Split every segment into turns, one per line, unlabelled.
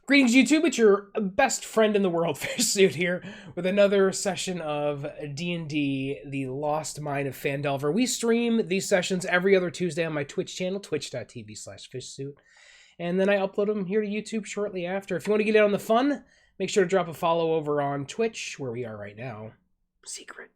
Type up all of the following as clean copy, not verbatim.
Greetings, YouTube. It's your best friend in the world, Fishsuit, here with another session of D&D, The Lost Mine of Phandelver. We stream these sessions every other Tuesday on my Twitch channel, twitch.tv/fishsuit. And then I upload them here to YouTube shortly after. If you want to get in on the fun, make sure to drop a follow over on Twitch, where we are right now. Secret.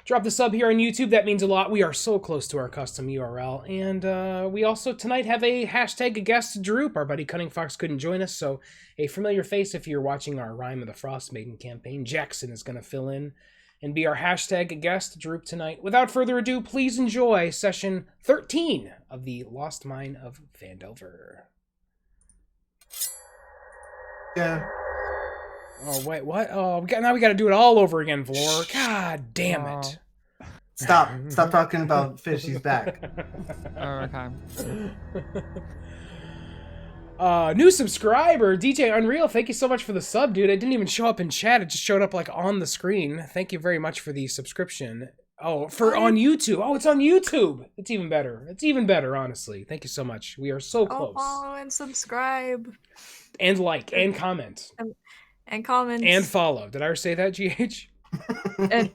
Drop the sub here on YouTube. That means a lot. We are so close to our custom URL. And we also tonight have a hashtag guest droop. Our buddy Cunning Fox couldn't join us, so a familiar face if you're watching our Rime of the Frost Maiden campaign. Jackson is going to fill in and be our hashtag guest droop tonight. Without further ado, please enjoy session 13 of the Lost Mine of Phandelver.
Yeah.
Oh, wait, what? Oh, now we got to do it all over again, Vlor. God damn it.
Stop talking about fish. He's back.
Okay.
New subscriber, DJ Unreal. Thank you so much for the sub, dude. It didn't even show up in chat. It just showed up like on the screen. Thank you very much for the subscription. Oh, on YouTube. Oh, it's on YouTube. It's even better. It's even better, honestly. Thank you so much. We are so close.
Follow and subscribe.
And like and comment.
And comment.
And follow. Did I say that, GH?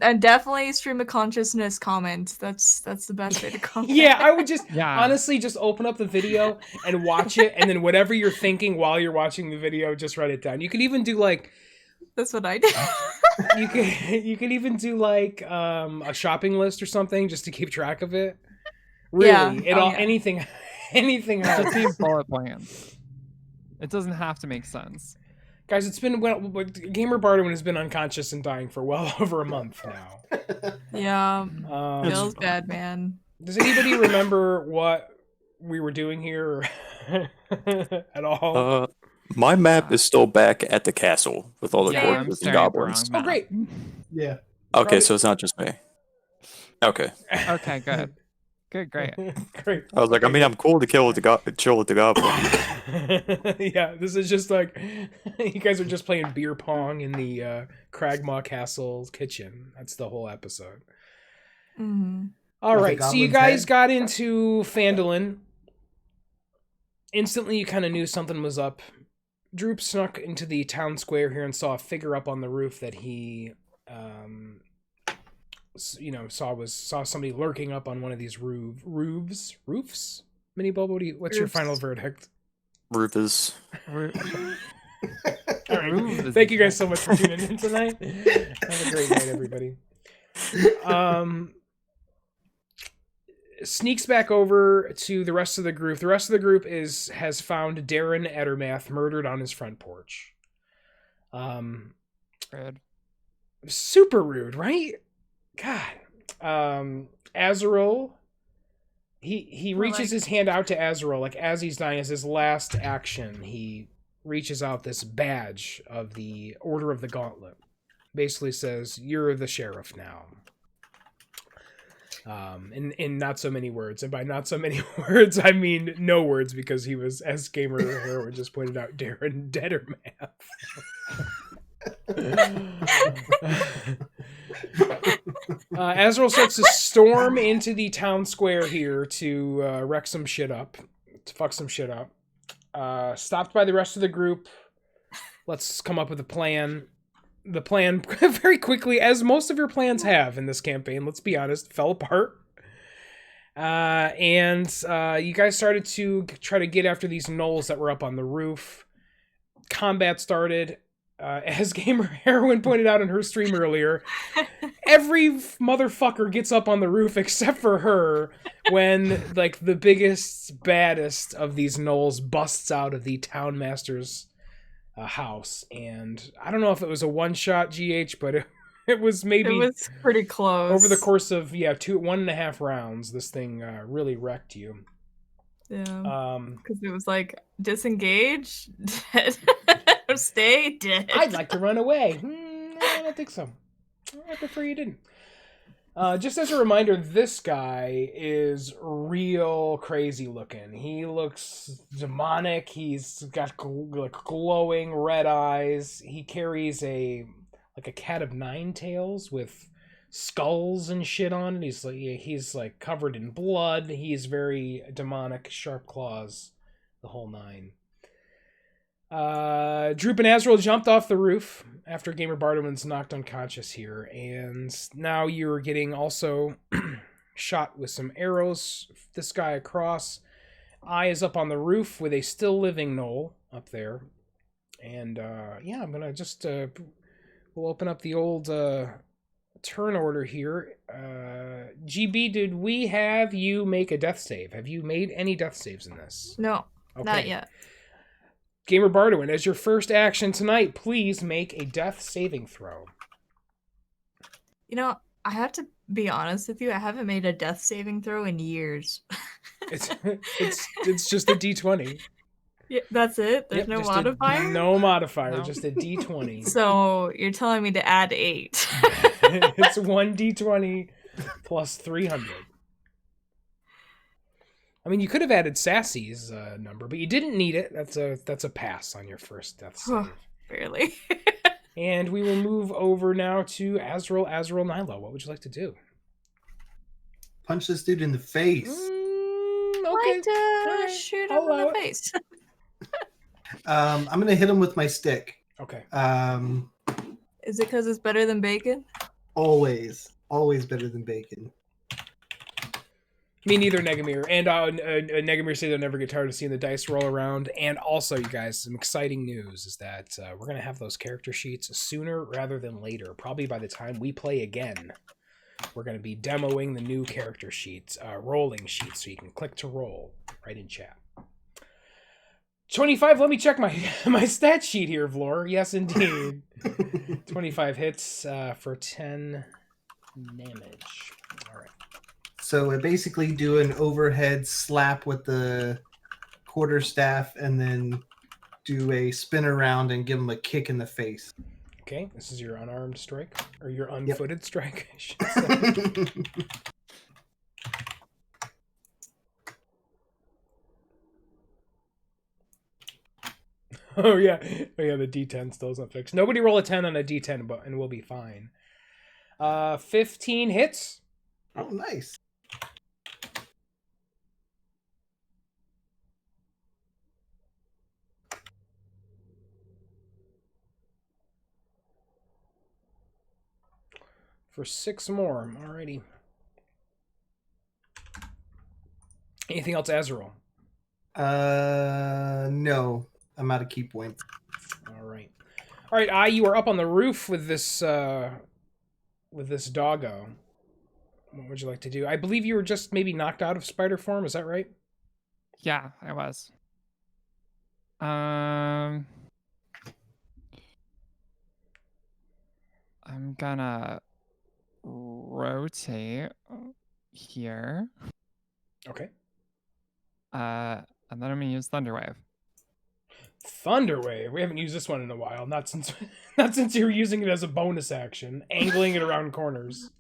and definitely stream of consciousness comment. That's the best way to comment.
Yeah, I would just honestly just open up the video and watch it, and then whatever you're thinking while you're watching the video, just write it down. You could even do like
that's what I did.
you could even do like a shopping list or something just to keep track of it. Really,
yeah.
anything else.
Just need bullet points. It doesn't have to make sense.
Guys, it's been Gamer Barterman has been unconscious and dying for well over a month now.
Yeah, feels bad, man.
Does anybody remember what we were doing here at all?
My map is still back at the castle with all the dwarves and goblins.
Oh, great.
Yeah.
Okay, so it's not just me. Okay.
Okay, good. Great.
Great.
I was like, I mean, I'm cool to chill with the goblin.
Yeah, this is just like you guys are just playing beer pong in the Cragmaw Castle's kitchen. That's the whole episode.
Mm-hmm.
All right, so you guys got into Phandalin. Instantly, you kind of knew something was up. Droop snuck into the town square here and saw a figure up on the roof that he, saw somebody lurking up on one of these roofs. Mini Bobo, what's your final verdict?
Rufus.
All right. Thank you guys so much for tuning in tonight. Have a great night, everybody. Sneaks back over to the rest of the group. The rest of the group has found Darren Ettermath murdered on his front porch.
Rude.
Super rude, right? God. Azrael, he reaches his hand out to Azrael, like as he's dying, as his last action, he reaches out this badge of the Order of the Gauntlet. Basically says, you're the sheriff now. In not so many words, and by not so many words, I mean no words, because he was, as Gamer Heroin just pointed out, Darren Dettermath. Azrael starts to storm into the town square here to wreck some shit up, to fuck some shit up. Stopped by the rest of the group. Let's come up with a plan. The plan very quickly, as most of your plans have in this campaign, let's be honest, fell apart. And you guys started to try to get after these gnolls that were up on the roof. Combat started. As Gamer Heroin pointed out in her stream earlier, every motherfucker gets up on the roof except for her when, like, the biggest, baddest of these gnolls busts out of the town master's house. And I don't know if it was a one-shot GH, but it was maybe... It
was pretty close.
Over the course of, 1.5 rounds, this thing really wrecked you.
Yeah. Because it was like, disengage, stay dead.
I'd like to run away. I don't think so. I prefer you didn't. Just as a reminder, this guy is real crazy looking. He looks demonic. He's got glowing red eyes. He carries a cat of nine tails with skulls and shit on it. He's covered in blood. He's very demonic, sharp claws, the whole nine. Droop and Azrael jumped off the roof after Gamer Bardowin's knocked unconscious here, and now you're getting also shot with some arrows. This guy across. Eye is up on the roof with a still living gnoll up there. And yeah, I'm gonna just we'll open up the old turn order here. GB, did we have you make a death save? Have you made any death saves in this?
No,
Okay.
not yet.
Gamer Bardowin, as your first action tonight, please make a death saving throw.
You know, I have to be honest with you. I haven't made a death saving throw in years.
It's just a D20.
Yeah, that's it. There's
Yep,
no
just
modifier.
No modifier,
No.
just a D20.
So you're telling me to add 8.
It's 1d20 plus 300. I mean, you could have added Sassy's number, but you didn't need it. That's a pass on your first death save.
Barely.
And we will move over now to Azrael Nyla. What would you like to do?
Punch this dude in the face.
Okay.
Like to shoot him
I'll
in
allow
the
it.
face.
I'm gonna hit him with my stick.
Okay.
Is it because it's better than bacon?
Always better than bacon.
Me neither, Negamir. And Negamir said they'll never get tired of seeing the dice roll around. And also, you guys, some exciting news is that we're going to have those character sheets sooner rather than later. Probably by the time we play again, we're going to be demoing the new character sheets, rolling sheets, so you can click to roll right in chat. 25, let me check my stat sheet here, Vlor. Yes, indeed. 25 hits for 10 damage. All right.
So I basically do an overhead slap with the quarterstaff and then do a spin around and give him a kick in the face.
Okay, this is your unarmed strike, or your unfooted strike, I should say. Oh yeah, the D10 still isn't fixed. Nobody roll a 10 on a D10, and we'll be fine. 15 hits.
Oh, nice.
For 6 more. Alrighty. Anything else, Azrael?
No. I'm out of key points.
Alright. Alright, you are up on the roof with this doggo. What would you like to do? I believe you were just maybe knocked out of spider form, is that right?
Yeah, I was. I'm gonna rotate here.
Okay.
And then I'm gonna use Thunderwave.
Thunderwave. We haven't used this one in a while. Not since you were using it as a bonus action, angling it around corners.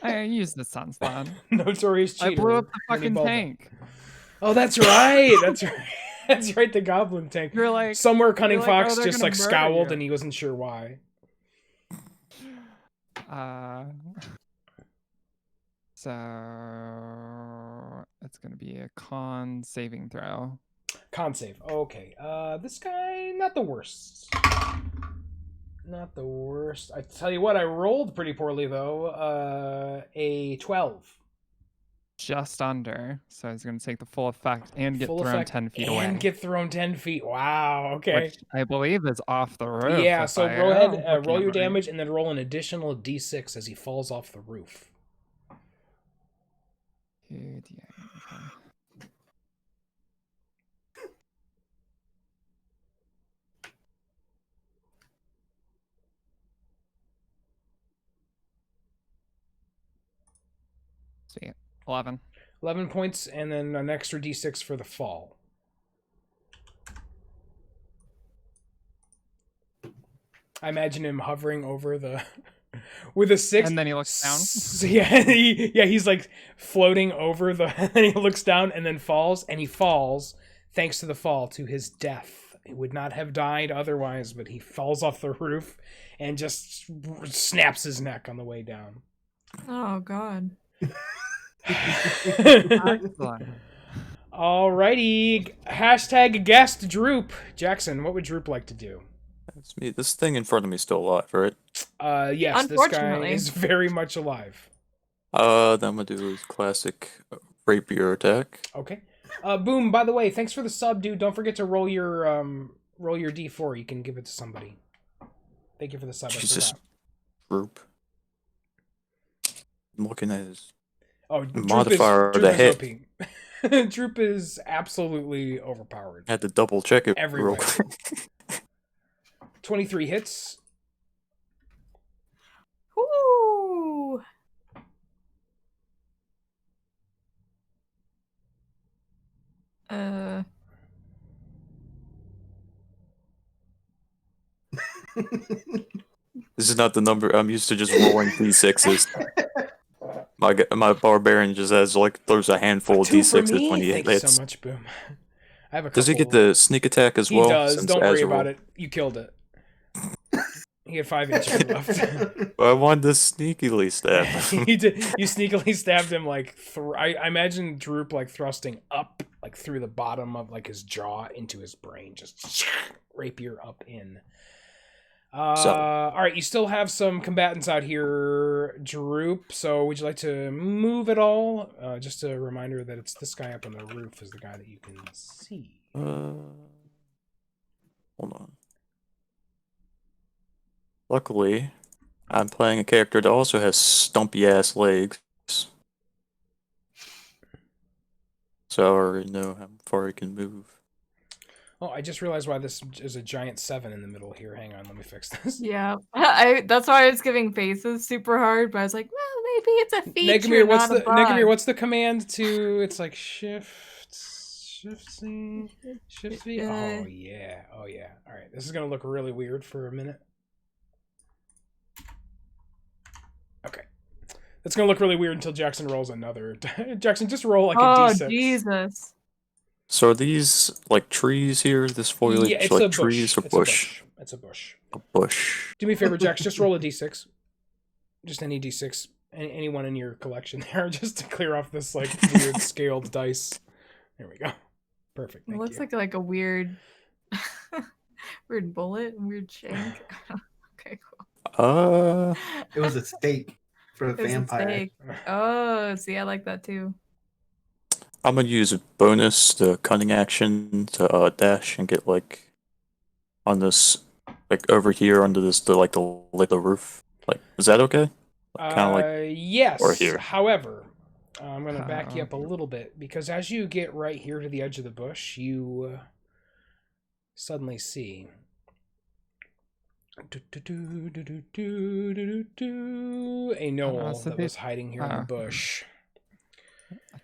I used it since then.
Notorious cheater.
I blew up the
Winnie
fucking
Bulba.
tank.
Oh, that's right. That's right. That's right. The goblin tank.
You're like
Somewhere Cunning
you're like,
Fox
oh, they're
just
gonna
like
murder
scowled
you.
and he wasn't sure why.
So it's gonna be a con saving throw.
Con save. Okay. This guy, not the worst. Not the worst. I tell you what, I rolled pretty poorly though. A 12.
Just under. So he's gonna take the full effect and get
Full
thrown
effect
10 feet
and
away.
get thrown 10 feet. Wow. Okay.
Which I believe is off the roof.
Yeah.
if
So
I
go
am
ahead,
looking
roll
at
your
it right.
damage, and then roll an additional D6 as he falls off the roof.
2d8, okay. Sweet. 11.
11 points, and then an extra D6 for the fall. I imagine him hovering over the with a 6,
And then he looks down.
Yeah, he's like floating over the. And he looks down and then falls, and he falls thanks to the fall to his death. He would not have died otherwise, but he falls off the roof and just snaps his neck on the way down.
Oh god.
Excellent.
Alrighty. Hashtag guest Droop. Jackson, what would Droop like to do?
That's me. This thing in front of me is still alive, right?
Yes, this guy
Unfortunately.
is very much alive.
Then I'm gonna do his classic rapier attack.
Okay. Boom, by the way, thanks for the sub, dude. Don't forget to roll your D4. You can give it to somebody. Thank you for the sub.
Jesus. Group. I'm looking at his
Droop
modifier
is,
to hit.
OP. Droop is absolutely overpowered.
Had to double check it
Every
real
way.
quick.
23 hits.
Ooh.
This is not the number. I'm used to just rolling d6s. My barbarian just has throws a handful of
2 for
d6s
me.
when he
Thank you
hits.
so much, Boom. I have a
Does he get
couple-
the sneak attack as
He
well?
does.
since
Don't worry
Azrael-
about it. You killed it. He had 5 HP left.
I wanted to sneakily stab him.
You sneakily stabbed him like I imagine Droop like thrusting up like through the bottom of like his jaw into his brain, just rapier up in. All right, you still have some combatants out here, Droop. So would you like to move at all? Just a reminder that it's this guy up on the roof is the guy that you can see.
Hold on. Luckily, I'm playing a character that also has stumpy ass legs. So I already know how far he can move.
Oh, I just realized why this is a giant 7 in the middle here. Hang on, let me fix this.
Yeah, that's why I was giving faces super hard, but I was like, well, maybe it's a feature,
Negamir, what's the command to? It's like shift C.
Yeah.
Oh yeah. All right, this is gonna look really weird for a minute. Okay, it's gonna look really weird until Jackson rolls another. Jackson, just roll like a D6.
Oh, Jesus.
So are these like trees here? This foliage,
Yeah, it's
like
a bush.
trees or bush?
It's a bush.
A bush.
Do me a favor, Jax. Just roll a D6. Just any D6. Anyone in your collection there, just to clear off this like weird scaled dice. There we go. Perfect.
It
Thank
looks
you.
like a weird, weird bullet, weird shank. Okay, cool.
It was a stake for the
It was a
vampire.
steak. Oh, see, I like that too.
I'm gonna use a bonus, the cunning action, to dash and get like on this, like over here under this, the roof. Like, is that okay? Kind of like
yes.
or here.
However, I'm going to back you up a little bit because as you get right here to the edge of the bush, you suddenly see a gnoll that was hiding here in the bush.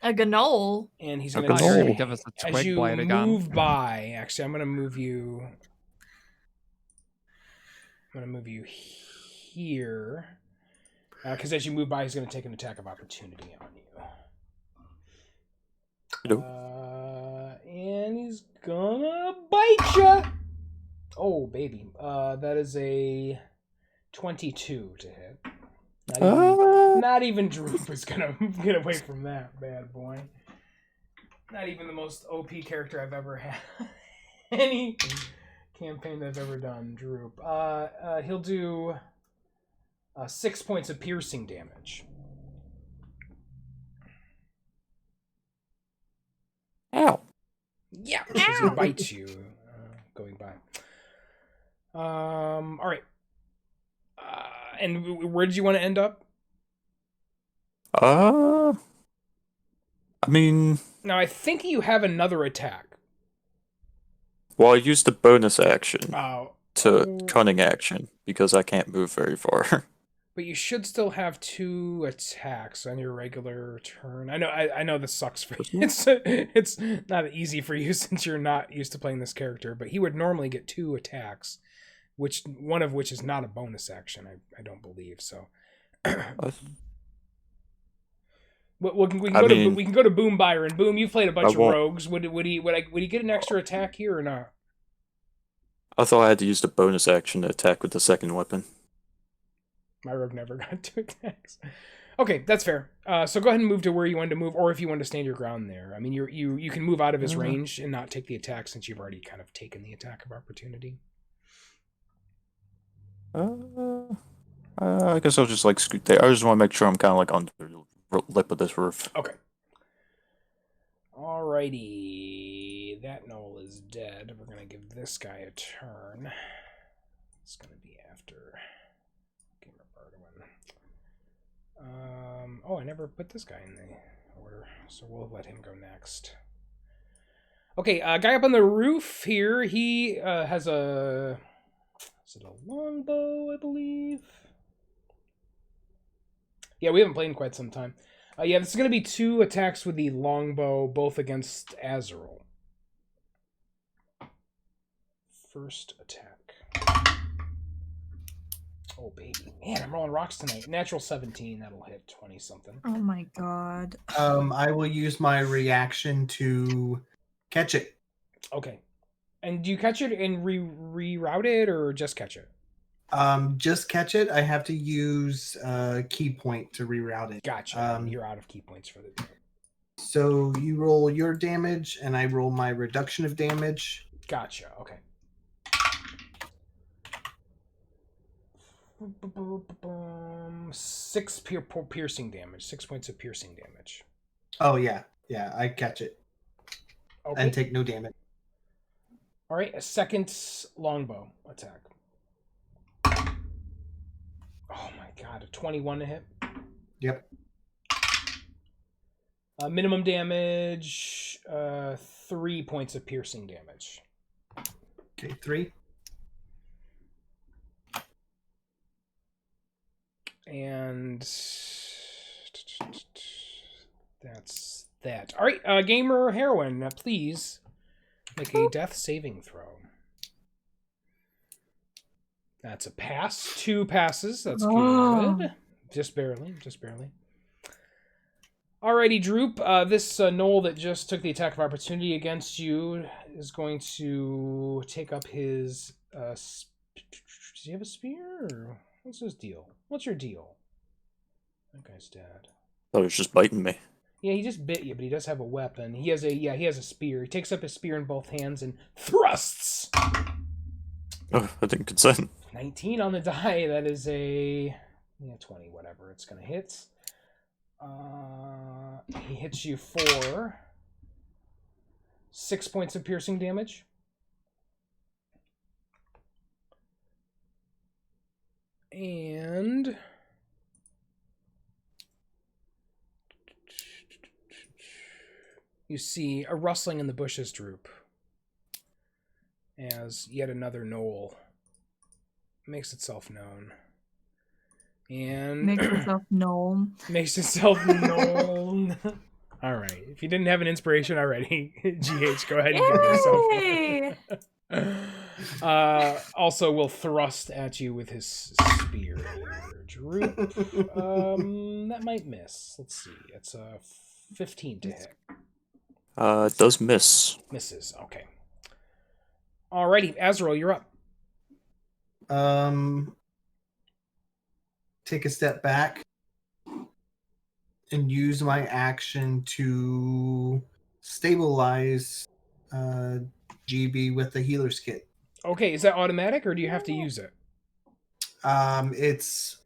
A gnoll.
And he's
A
going
gnoll.
to
Give us a
as
twig
you
blight again.
move by. Actually, I'm going to move you. Here. Because as you move by, he's going to take an attack of opportunity on you. And he's gonna bite you. Oh, baby. That is a 22 to hit. Not even Droop is gonna get away from that bad boy. Not even the most OP character I've ever had. Any campaign that I've ever done, Droop. He'll do 6 points of piercing damage.
ow.
Yeah, because he bites you going by. All right. And where did you want to end up?
I mean,
Now, I think you have another attack.
well, I used the bonus action
Oh.
to cunning action because I can't move very far.
But you should still have 2 attacks on your regular turn. I know this sucks for you. It's not easy for you since you're not used to playing this character, but he would normally get 2 attacks, which one of which is not a bonus action, I don't believe. So we can go to Boom Byron. Boom, you've played a bunch of rogues. Would he get an extra attack here or not?
I thought I had to use the bonus action to attack with the second weapon.
My rogue never got 2 attacks. Okay, that's fair. So go ahead and move to where you wanted to move, or if you want to stand your ground there. I mean, you can move out of his range and not take the attack since you've already kind of taken the attack of opportunity.
I guess I'll just like scoot there. I just want to make sure I'm kind of like on the lip of this roof.
Okay. Alrighty, that gnoll is dead. We're gonna give this guy a turn. It's gonna be after Gamer Bardwin. Oh, I never put this guy in the order, so we'll let him go next. Okay, guy up on the roof here. He has a. Is it a longbow, I believe? Yeah, we haven't played in quite some time. Yeah, this is going to be 2 attacks with the longbow, both against Azrael. First attack. Oh, baby. Man, I'm rolling rocks tonight. Natural 17, that'll hit 20-something.
Oh my god.
I will use my reaction to catch it.
Okay. And do you catch it and reroute it, or just catch it?
Just catch it. I have to use key point to reroute it.
Gotcha. You're out of key points for the day.
So you roll your damage, and I roll my reduction of damage.
Gotcha. Okay. 6 piercing damage. 6 points of piercing damage.
Oh yeah, I catch it
Okay.
and take no damage.
All right, a second longbow attack. Oh my god, a 21 to hit.
Yep.
Minimum damage, 3 points of piercing damage.
Okay, 3.
And that's that. All right, Gamer Heroine, please make a death saving throw. That's a pass. 2 passes. That's good. Just barely. Alrighty, Droop. This gnoll that just took the attack of opportunity against you is going to take up his... does he have a spear? Or what's his deal? What's your deal? That guy's dead.
Oh, he was just biting me.
Yeah, he just bit you, but he does have a weapon. He has a spear. He takes up his spear in both hands and thrusts.
Oh, I didn't consent.
19 on the die. That is a 20, whatever. It's gonna hit. He hits you for 6 points of piercing damage. And you see a rustling in the bushes, Droop, as yet another gnoll makes itself known. And
Makes itself known.
makes itself known. All right. If you didn't have an inspiration already, GH, go ahead and give yourself. Also, will thrust at you with his spear. Droop. That might miss. Let's see. It's a 15 to hit.
It does miss.
Misses. Okay. Alrighty, Azrael, you're up.
Take a step back and use my action to stabilize GB with the healer's kit.
Okay, is that automatic or do you have to use it?
It's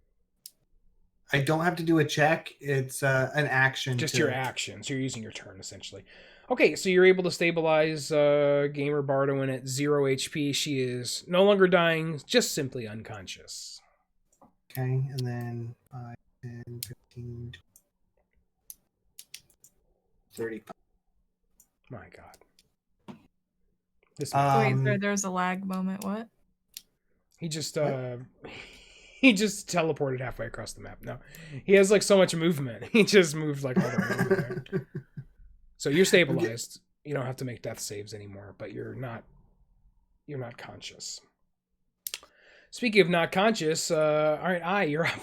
I don't have to do a check. It's an action.
Just your action. So you're using your turn essentially. Okay, so you're able to stabilize Gamer Bardwin at 0 HP. She is no longer dying, just simply unconscious.
Okay, and then 5, 10, 15, 35.
My God. This
Wait, there's a lag moment. What?
he just he just teleported halfway across the map. No, he has like so much movement. He just moved like all the way over there. So you're stabilized. You don't have to make death saves anymore, but you're not conscious. Speaking of not conscious, all right, you're up.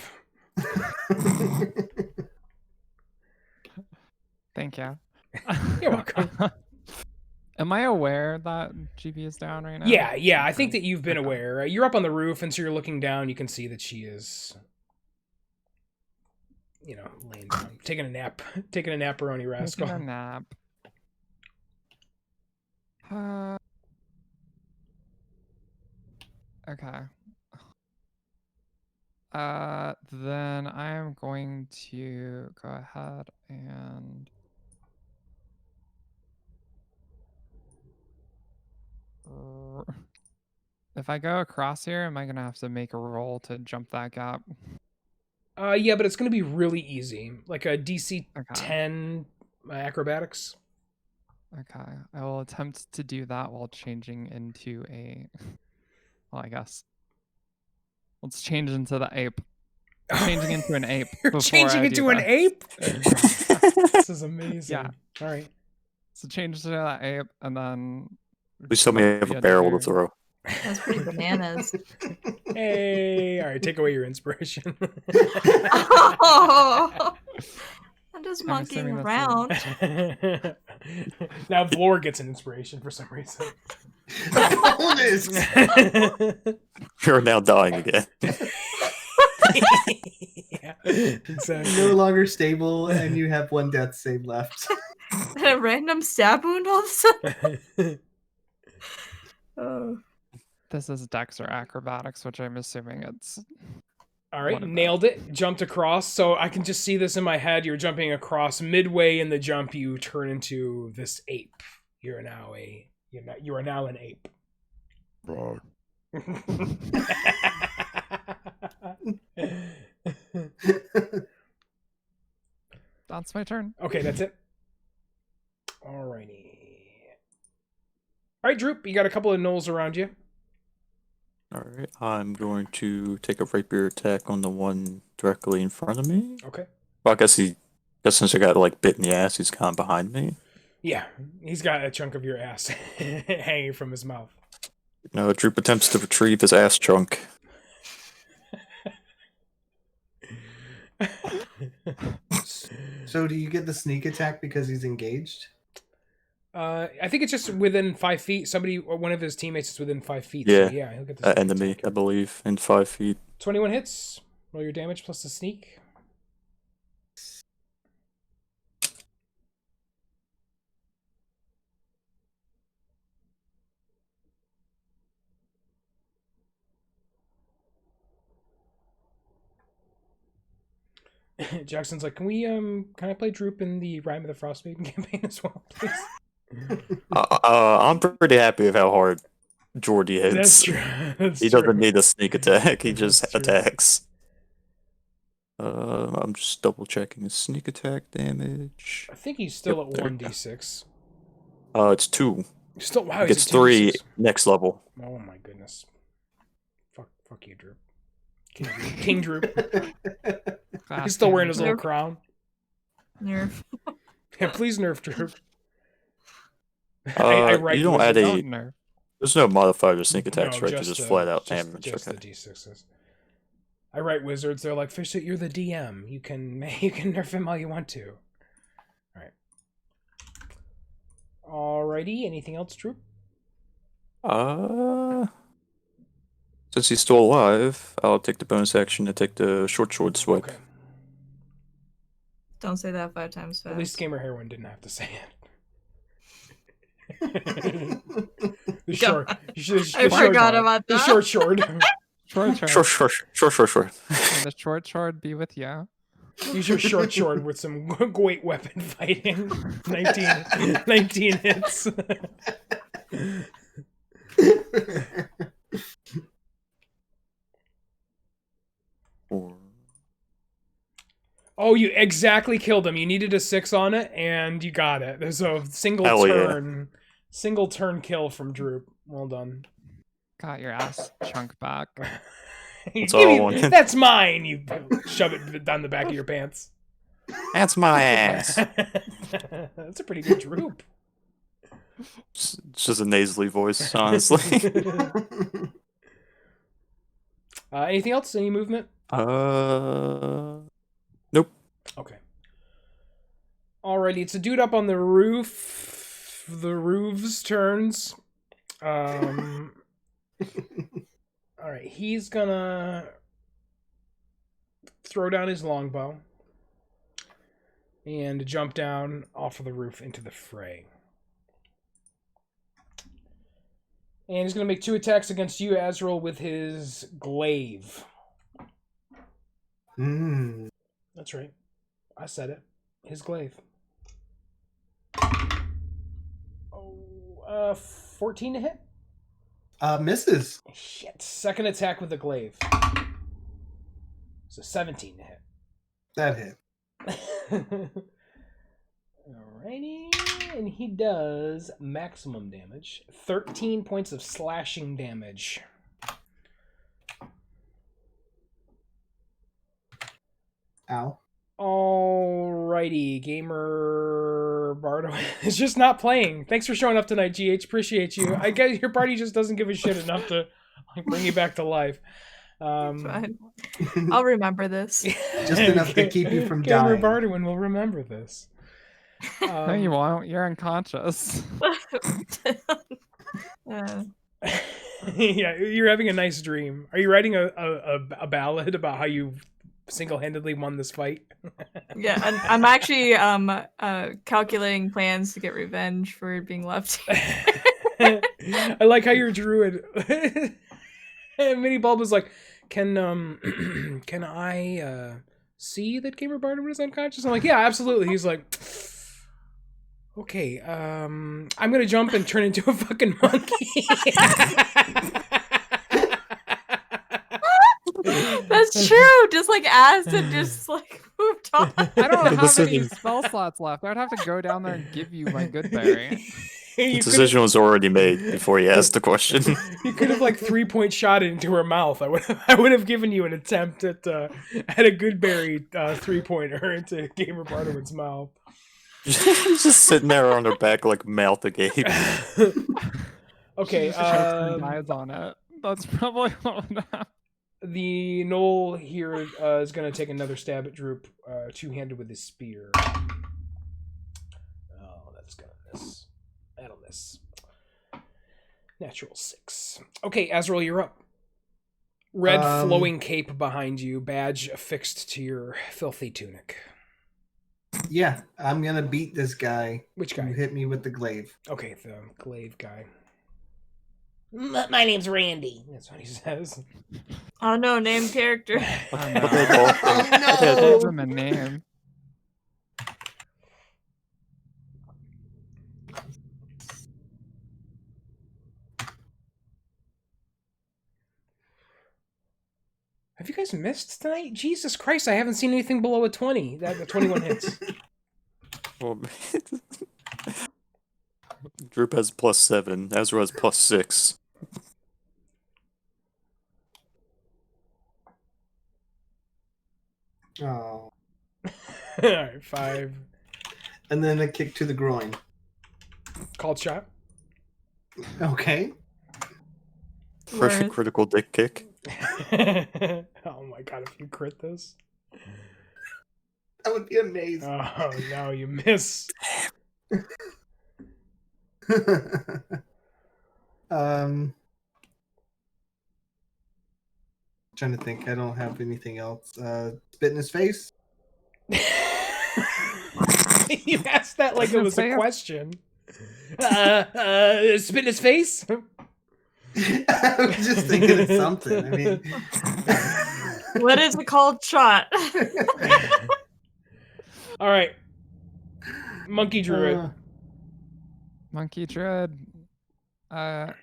Thank you.
You're welcome.
Am I aware that GB is down right now?
Yeah. I think that you've been aware. You're up on the roof, and so you're looking down. You can see that she is laying down, taking a nap, taking a naparoni rascal.
Taking a nap. Okay. Then I am going to go ahead and if I go across here, am I gonna have to make a roll to jump that gap?
Yeah, but it's gonna be really easy, like a DC
Okay.
10 acrobatics.
Okay. I will attempt to do that while changing into a. Well, I guess. Let's change into the ape. Changing into an ape.
You're
before
changing
I do
into an
this.
ape? This is amazing.
Yeah.
All right.
So change to that ape, and then.
Please tell me I have a barrel to throw.
That's pretty bananas.
Hey, all right, take away your inspiration.
Oh, I'm just
I'm
monkeying
assuming that's
around.
Now Vlor gets an inspiration for some reason.
Bonus!
You're now dying again.
Yeah, exactly.
No longer stable, and you have 1 death save left.
A random stab wound all of a sudden. Oh.
This is Dex or Acrobatics, which I'm assuming it's.
All right,
One of
nailed it. Jumped across. So I can just see this in my head. You're jumping across. Midway in the jump, you turn into this ape. You are now an ape.
That's my turn.
Okay, that's it. Alrighty. All right, Droop, you got a couple of gnolls around you.
Alright, I'm going to take a rapier attack on the one directly in front of me.
Okay.
Well, I guess since I got like bit in the ass, he's kind of behind me.
Yeah, he's got a chunk of your ass hanging from his mouth.
No, Droop attempts to retrieve his ass chunk.
So do you get the sneak attack because he's engaged?
I think it's just within 5 feet. One of his teammates is within 5 feet.
Yeah,
So yeah, he'll get the sneak
enemy,
attack.
I believe, in 5 feet.
21 hits. Roll your damage plus the sneak. Jackson's like, can I play Droop in the Rime of the Frostmaiden campaign as well, please?
I'm pretty happy with how hard Jordy hits.
That's true. That's
He
true.
doesn't need a sneak attack. He just
That's true.
attacks. I'm just double checking his sneak attack damage.
I think he's still
Yep,
at
there.
1d6.
It's 2.
Still, wow,
He
he's
gets
at
3
2d6.
next level.
Oh my goodness. Fuck you, Droop. King Droop. He's still wearing his little
Nerf.
crown.
Nerf.
Yeah, please nerf Droop.
You don't add
wizard.
a.
Nerf.
There's no modifier to sneak attacks,
No,
right? Just
the-
flat out
just-
damage.
Just
Okay.
the d6s. I write wizards. They're like, Fishsuit, you're the DM. You can nerf him all you want to. All right. Alrighty. Anything else, Droop?
Since he's still alive, I'll take the bonus action to take the short sword swipe.
Okay.
Don't say that 5 times fast.
At least Gamer Heroin didn't have to say it. The short.
I forgot about
The
that.
short.
Short short.
Sure.
May the short sword be with you.
Use your short with some great weapon fighting. 19 hits. Oh, you exactly killed him. You needed a 6 on it, and you got it. There's a single
Hell yeah.
turn kill from Droop. Well done.
Got your ass chunk back.
That's all I wanted.
That's mine. You shove it down the back of your pants.
That's my ass.
That's a pretty good Droop.
It's just a nasally voice, honestly.
Anything else? Any movement?
Nope.
Okay. Alrighty, it's a dude up on the roof. The roof's turns. Alright, he's gonna throw down his longbow. and jump down off of the roof into the fray. And he's going to make 2 attacks against you, Azrael, with his glaive. That's right. I said it. His glaive. 14 to hit?
Misses.
Shit. Second attack with the glaive. So 17 to hit.
That hit.
Alrighty. And he does maximum damage. 13 points of slashing damage.
Ow.
Alrighty. Gamer Bardo is just not playing. Thanks for showing up tonight, GH. Appreciate you. I guess your party just doesn't give a shit enough to bring you back to life.
Fine. I'll remember this.
Just enough to keep you from
Gamer
dying.
Bardwin will remember this.
No, you won't. You're unconscious.
Yeah, you're having a nice dream. Are you writing a ballad about how you single-handedly won this fight?
Yeah, and I'm actually calculating plans to get revenge for being left.
I like how your druid Mini Bulb was like, can I see that Gamer Barter was unconscious? I'm like, yeah, absolutely. He's like, okay, I'm gonna jump and turn into a fucking monkey.
That's true. Just like acid, just like moved on.
I don't have any
decision.
spell slots left. I'd have to go down there and give you my good berry.
The decision was already made before you asked the question.
You could have like 3-point shot it into her mouth. I would have given you an attempt at a good berry 3-pointer into Gamer Barterman's mouth.
Just sitting there on her back like mouth agape.
Okay,
Dies on it. That's probably what would happen.
the gnoll here is going to take another stab at Droop, two-handed with his spear. Oh, that's going to miss. That'll miss. Natural 6. Okay, Azrael, you're up. Red flowing cape behind you, badge affixed to your filthy tunic.
Yeah, I'm gonna beat this guy.
Which
Who
guy?
hit me with the glaive?
Okay, the glaive guy. My name's Randy. That's what he says.
Oh no, named character.
I
What
know.
they call
Oh
Give him a name.
Have you guys missed tonight? Jesus Christ, I haven't seen anything below a 20. The 21 hits.
Well, Droop has +7. Azra has +6.
Oh.
Alright, 5.
And then a kick to the groin.
Called shot.
Okay.
Worth.
Critical dick kick.
Oh my god, if you crit this.
That would be amazing.
Oh no, you miss.
Trying to think. I don't have anything else. Spit in his face.
You asked that like it was a question. Spit in his face?
I was just thinking of something. I mean,
What is a called shot?
Alright. Monkey Druid.
Monkey Druid. You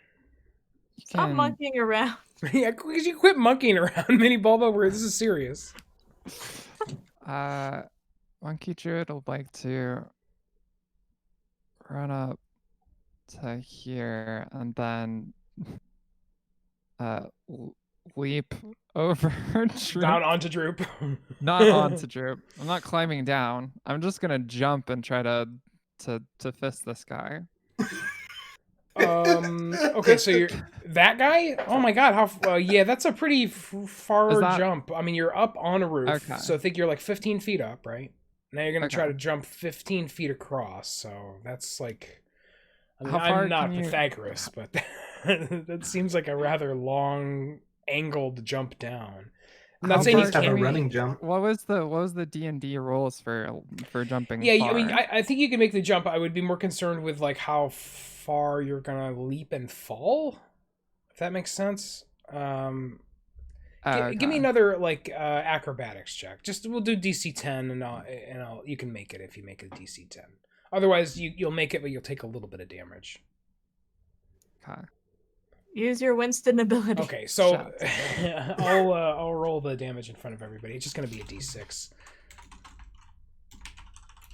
Stop
can-
monkeying around.
Yeah, because you quit monkeying around, Mini Bulba, where this is serious.
Monkey Druid would like to run up to here and then leap over Droop.
Down onto Droop.
Not onto Droop. I'm not climbing down. I'm just gonna jump and try to fist this guy.
Okay, so you're that guy? Oh my god, how yeah, that's a pretty far
Is that-
jump. I mean, you're up on a roof,
Okay.
so I think you're like 15 feet up, right? Now you're gonna try
Okay.
to jump 15 feet across, so that's like I mean,
How far
I'm not
can you-
Pythagoras, but that seems like a rather long angled jump down. I'm not
How
saying you
Just have a
can't.
running jump.
What was the D&D rules for jumping
Yeah,
far?
I mean, I think you can make the jump. I would be more concerned with like how far you're gonna leap and fall, if that makes sense. Give me another like acrobatics check. Just we'll do DC 10, and I'll you can make it if you make it DC 10. Otherwise, you'll make it, but you'll take a little bit of damage.
Okay.
Use your Winston ability.
Okay, so
Shut.
I'll roll the damage in front of everybody. It's just gonna be a D6.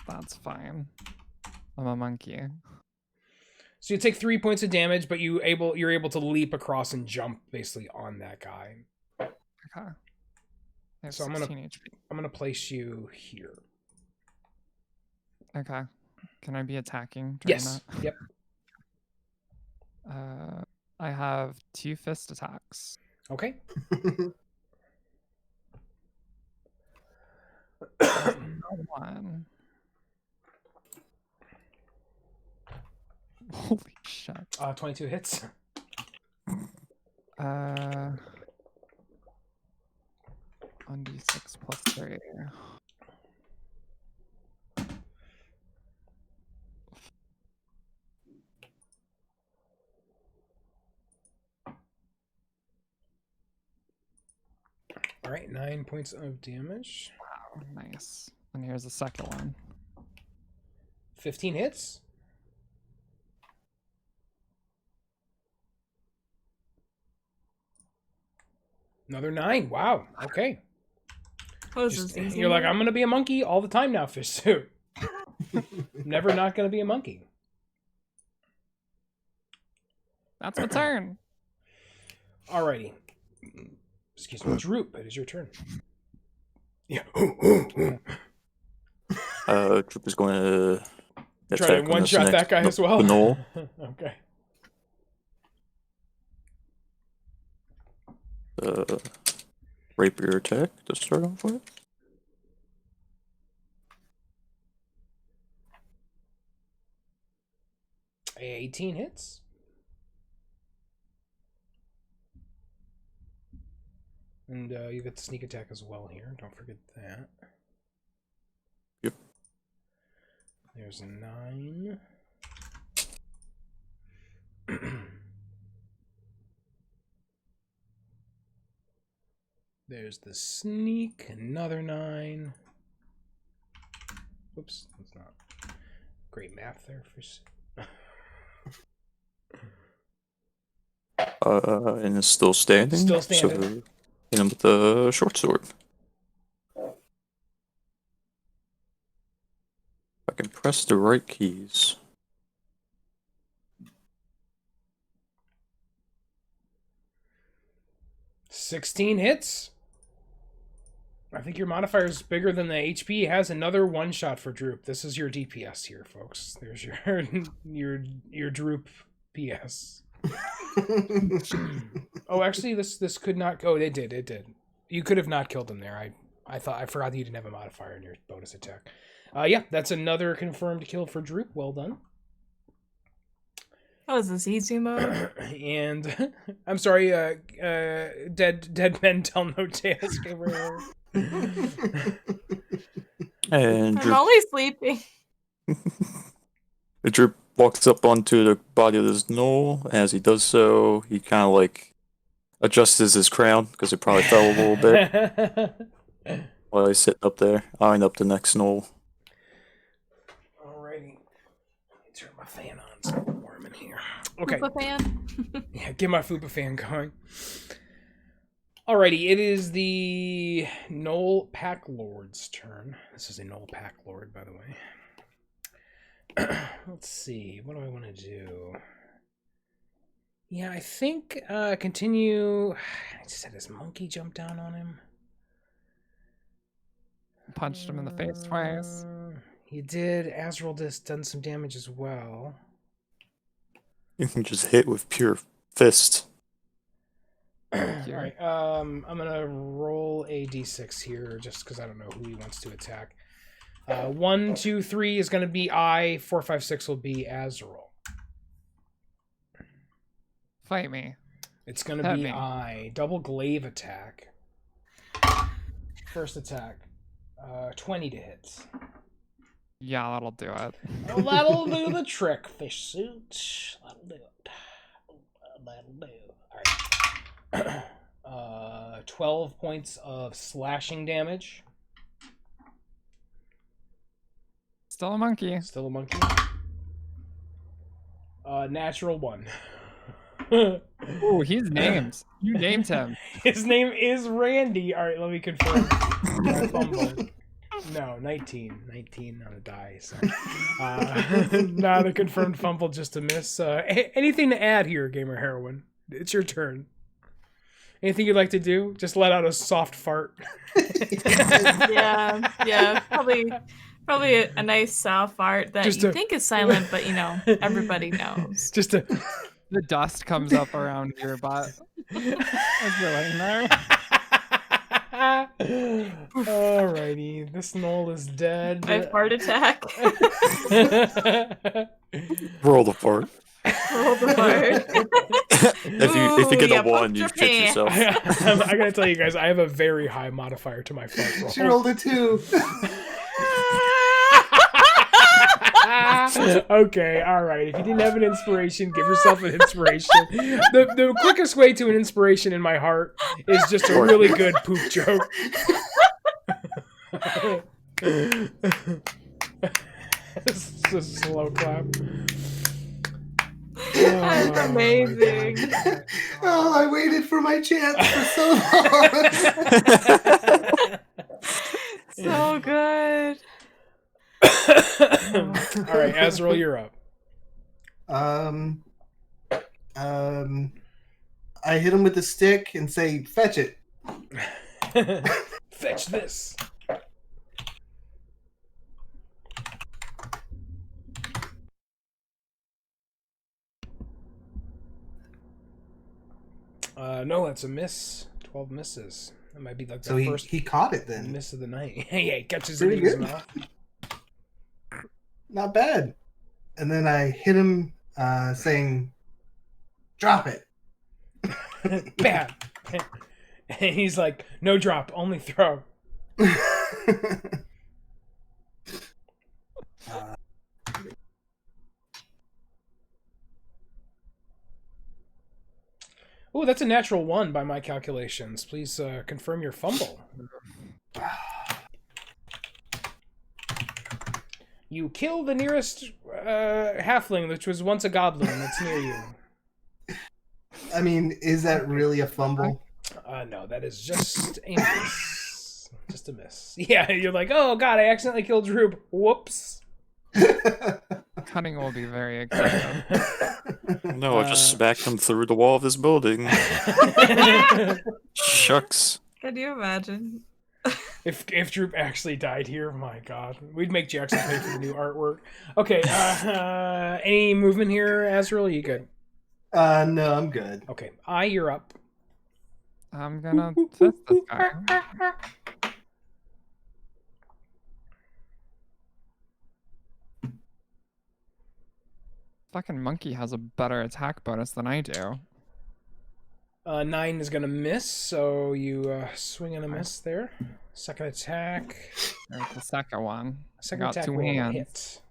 That's fine. I'm a monkey.
So you take 3 points of damage, but you're able to leap across and jump basically on that guy.
Okay. I have
So
16 HP.
I'm gonna place you here.
Okay. Can I be attacking during
Yes.
that?
Yep.
I have 2 fist attacks.
Okay.
One. Holy shit.
22 hits.
1d6 plus 3.
All right, 9 points of damage.
Wow, nice. And here's the second one.
15 hits. Another 9. Wow. Okay.
Oh, this is easy.
You're like, I'm gonna be a monkey all the time now, fish suit. Never not gonna be a monkey.
That's my turn.
Alrighty. Excuse me, Droop. It is your turn. Yeah.
Troop is going to
Try to
attack on
one
this
shot that
next
guy as well.
gnoll.
Okay.
Rapier attack to start off with.
A 18 hits. And you get the sneak attack as well here. Don't forget that.
Yep.
There's a 9. There's the sneak, another 9. Oops, that's not great math there for.
And it's still standing.
Still standing.
So hit him with the short sword. I can press the right keys.
$16 hits. I think your modifier is bigger than the HP. Has another one shot for Droop. This is your DPS here, folks. There's your Droop PS. Oh, actually, this could not go. It did. You could have not killed him there. I forgot that you didn't have a modifier in your bonus attack. Yeah, that's another confirmed kill for Droop. Well done.
Oh, is this easy mode?
And I'm sorry, dead men tell no tales.
And
I'm
Droop,
only sleeping.
Droop walks up onto the body of this gnoll. As he does so, he kind of like adjusts his crown because it probably fell a little bit while he's sitting up there, eyeing up the next gnoll.
Alrighty. Let me turn my fan on so it's warm in here. Okay.
Fupa fan.
Yeah, get my Fupa fan going. Alrighty, it is the Gnoll Pack Lord's turn. This is a Gnoll Pack Lord, by the way. Let's see, what do I want to do? Yeah, I think continue. I just had this monkey jump down on him.
Punched him in the face twice.
He did. Azrael just done some damage as well.
You can just hit with pure fist.
Alright, I'm gonna roll a d6 here just because I don't know who he wants to attack. 1, 2, 3 is gonna be I. 4, 5, 6 will be Azrael.
Fight me.
It's gonna
Hit
be
me.
I. Double glaive attack. First attack. 20 to hit.
Yeah, that'll do it.
Oh, that'll do the trick, fish suit. That'll do it. That'll do. Alright. 12 points of slashing damage.
Still a monkey.
Still a monkey. Natural 1.
Ooh, he's named. You named him.
His name is Randy. Alright, let me confirm. My fumble. No, 19. 19 on a die. So. Not a confirmed fumble, just a miss. Anything to add here, Gamer Heroine? It's your turn. Anything you'd like to do? Just let out a soft fart.
Yeah, probably a nice soft fart that
Just
you
a-
think is silent, but everybody knows.
Just a...
The dust comes up around your butt as you're laying there.
Alrighty, this gnoll is dead.
My fart attack.
Roll the fart.
Roll the fart.
If you get
Ooh,
a 1, you
bumped
shit
your
yourself.
I gotta tell you guys, I have a very high modifier to my fart roll.
She rolled a 2.
Okay, alright. If you didn't have an inspiration, give yourself an inspiration. The quickest way to an inspiration in my heart is just a really good poop joke. It's a slow clap.
That's amazing.
Oh, I waited for my chance for so long.
So good.
All right, Azrael, you're up.
I hit him with the stick and say, "Fetch it."
Fetch this. No, that's a miss. 12 misses. That might be like the
So
first
he caught it then.
miss of the night. Yeah, he catches it
Pretty
in his
good.
mouth.
Not bad. And then I hit him, saying, "Drop it."
Bad. And he's like, no drop, only throw. Oh, that's a natural 1 by my calculations. Please confirm your fumble. You kill the nearest halfling, which was once a goblin that's near you.
I mean, is that really a fumble?
No, that is just a miss. Just a miss. Yeah, you're like, oh god, I accidentally killed Droop. Whoops.
Cunning will be very excited.
No, I just smacked him through the wall of his building. Shucks.
Can you imagine?
If Droop actually died here, my god. We'd make Jackson pay for the new artwork. Okay, any movement here, Azrael? You good?
No, I'm good.
Okay, you're up.
I'm gonna test this guy. Fucking monkey has a better attack bonus than I do.
9 is gonna miss, so you swing and a miss there. Second attack.
There's the second one.
Second
got
attack
two
will
hands.
hit.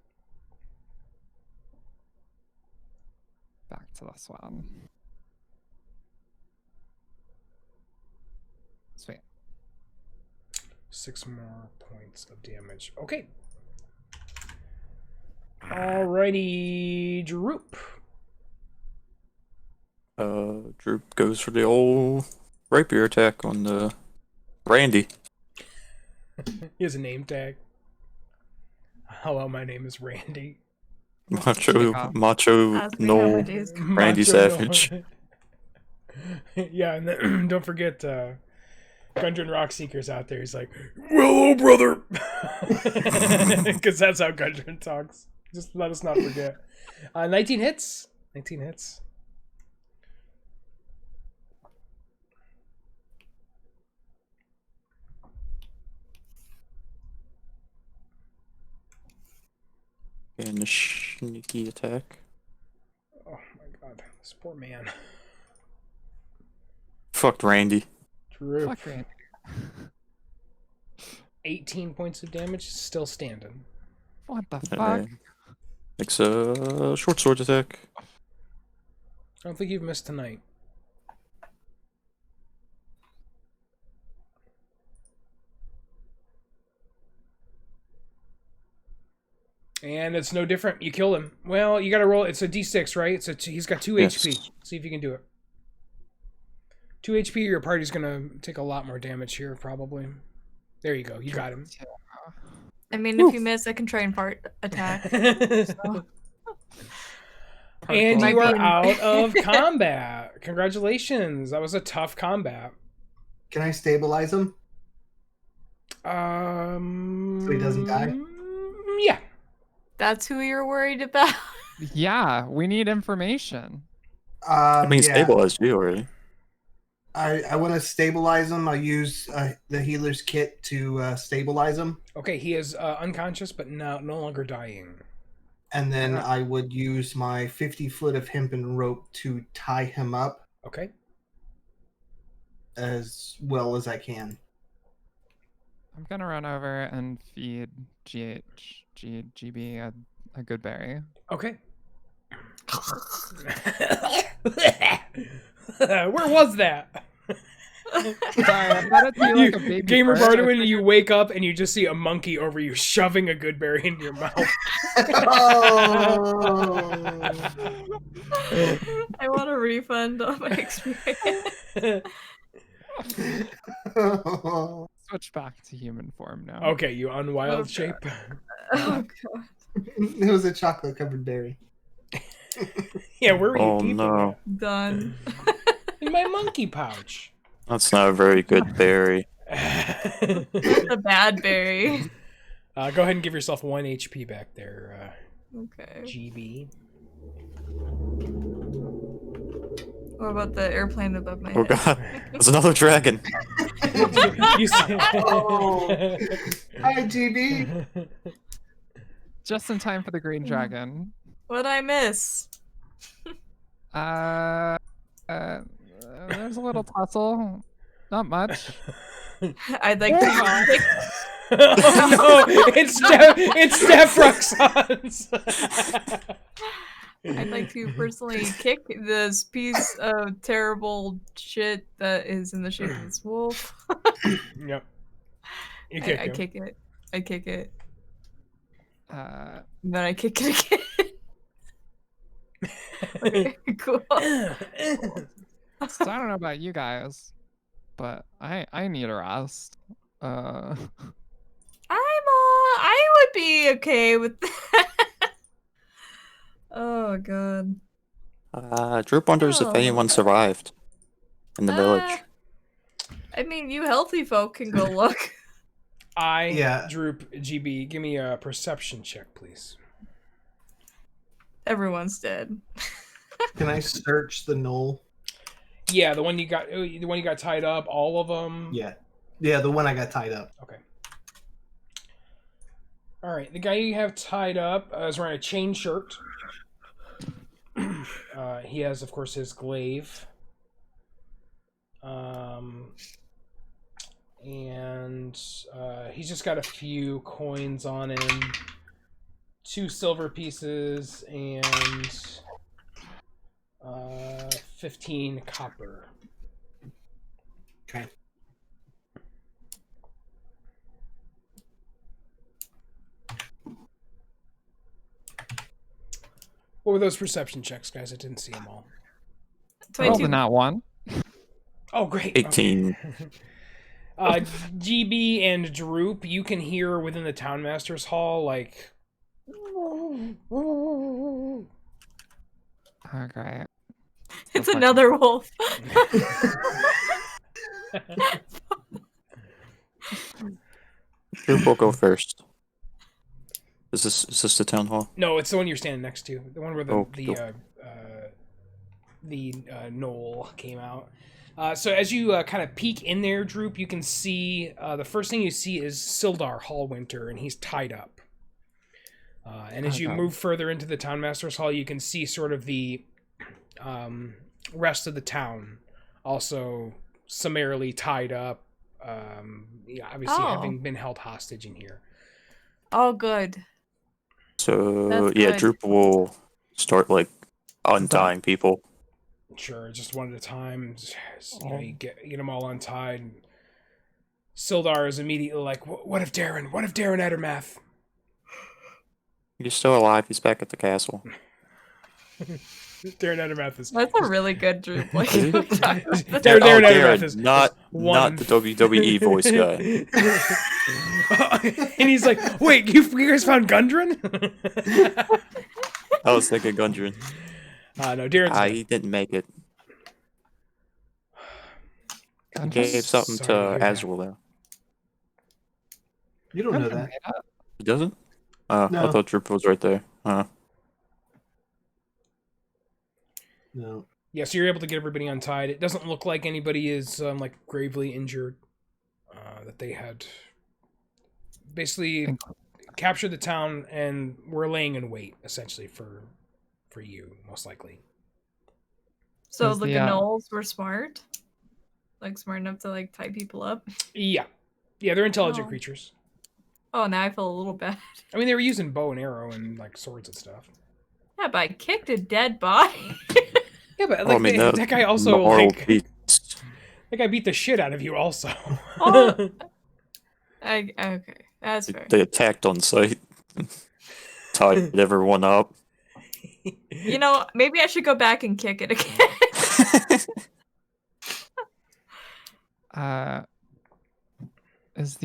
Back to this one. Sweet.
6 more points of damage. Okay. Alrighty, Droop.
Droop goes for the old rapier attack on the Randy.
He has a name tag. Hello, my name is Randy.
Macho
Ask me how my
Gnoll.
days go.
Randy
Macho
Savage.
Gnoll. Yeah, and then, don't forget Gundren Rockseeker's out there. He's like, hello, brother! Because that's how Gundren talks. Just let us not forget. 19 hits. 19 hits.
And a sneaky attack.
Oh my god, this poor man.
Fucked Randy.
Droop.
Fuck Randy.
18 points of damage, still standing.
What the fuck?
Alright. Makes a short sword attack.
I don't think you've missed tonight. And it's no different. You kill him. Well, you gotta roll. It's a d6, right? So he's got 2
Yes.
HP. See if you can do it. 2 HP, your party's gonna take a lot more damage here, probably. There you go. You got him.
I mean, if you miss, I can try and part attack. So.
And
Might
you are
be-
out of combat. Congratulations. That was a tough combat.
Can I stabilize him?
So
he doesn't die?
Yeah.
That's who you're worried about.
Yeah, we need information.
I mean, he's
yeah.
stabilized you already.
I want to stabilize him. I'll use the healer's kit to stabilize him.
Okay, he is unconscious, but no longer dying.
And then I would use my 50 foot of hempen rope to tie him up
Okay.
as well as I can.
I'm gonna run over and feed GB a good berry.
Okay. Where was that?
Sorry, I thought it'd be like a baby
Gamer
bird.
Bartowin, you wake up and you just see a monkey over you shoving a good berry into your mouth.
I want a refund on my experience.
Switch back to human form now.
Okay, you unwild
Oh,
shape.
Oh god.
It was a chocolate covered berry.
Yeah, where are you
Oh,
keeping
no.
Done.
it? In my monkey pouch.
That's not a very good berry.
The bad berry.
Go ahead and give yourself 1 HP back there,
Okay.
GB.
What about the airplane above my
Oh
head?
god, there's another dragon.
You see-
Oh. Hi, GB.
Just in time for the green dragon.
What'd I miss?
There's a little tussle. Not much.
I'd like to kick.
Oh no! It's Steph Roxanne's.
I'd like to personally kick this piece of terrible shit that is in the shape of this wolf.
Yep. You kick
I
him.
kick it. I kick it.
Uh,
Then I kick it again. Okay, cool.
so I don't know about you guys, but I need a rest.
I would be okay with that. Oh god.
Droop wonders if
Oh.
anyone survived in the village.
I mean, you healthy folk can go look.
Yeah.
Droop GB. Give me a perception check, please.
Everyone's dead.
Can I search the gnoll?
Yeah, the one you got tied up. All of them.
Yeah. Yeah, the one I got tied up.
Okay. All right, the guy you have tied up is wearing a chain shirt. He has, of course, his glaive. And he's just got a few coins on him. 2 silver pieces and 15 copper.
Okay.
What were those perception checks, guys? I didn't see them all.
rolled
22.
a nat one.
Oh, great.
18.
Okay. GB and Droop, you can hear within the Townmaster's Hall, like...
Okay.
It's another wolf.
Droop will go first. Is this the town hall?
No, it's the one you're standing next to. The one where
Oh,
the gnoll came out. So as you kind of peek in there, Droop, you can see the first thing you see is Sildar Hallwinter, and he's tied up. And as you
Okay.
move further into the Townmaster's Hall, you can see sort of the rest of the town also summarily tied up, Yeah, obviously
Oh.
having been held hostage in here.
Oh, good.
So
That's
yeah,
good.
Droop will start like untying people.
Sure, just one at a time. You know, you get them all untied. And Sildar is immediately like, "What if Darren? What if Darren Edermath?"
He's still alive. He's back at the castle.
Darren Edermath is.
That's a really good droop. Like,
Is it?
Darren Edermath is
not
one.
the WWE voice guy.
And he's like, "Wait, you guys found Gundren?"
I was thinking Gundren.
No, Darren's.
He didn't make it. He
I'm
gave something
sorry
to
to hear that.
Azrael there.
You don't know that.
He doesn't? I
No.
thought Droop was right there.
No.
Yeah, so you're able to get everybody untied. It doesn't look like anybody is like gravely injured. That they had basically captured the town and were laying in wait essentially for you, most likely.
so
Is
the
the,
gnolls were smart? Like, smart enough to, like, tie people up?
Yeah, they're intelligent
Oh.
creatures.
Oh, now I feel a little bad.
I mean, they were using bow and arrow and like swords and stuff.
Yeah, but I kicked a dead body.
Yeah, but
Oh,
like
I mean,
that guy also
moral
like
beast.
that guy beat the shit out of you also.
Oh. Okay, that's fair.
They attacked on sight. Tied everyone up.
You know, maybe I should go back and kick it again.
Is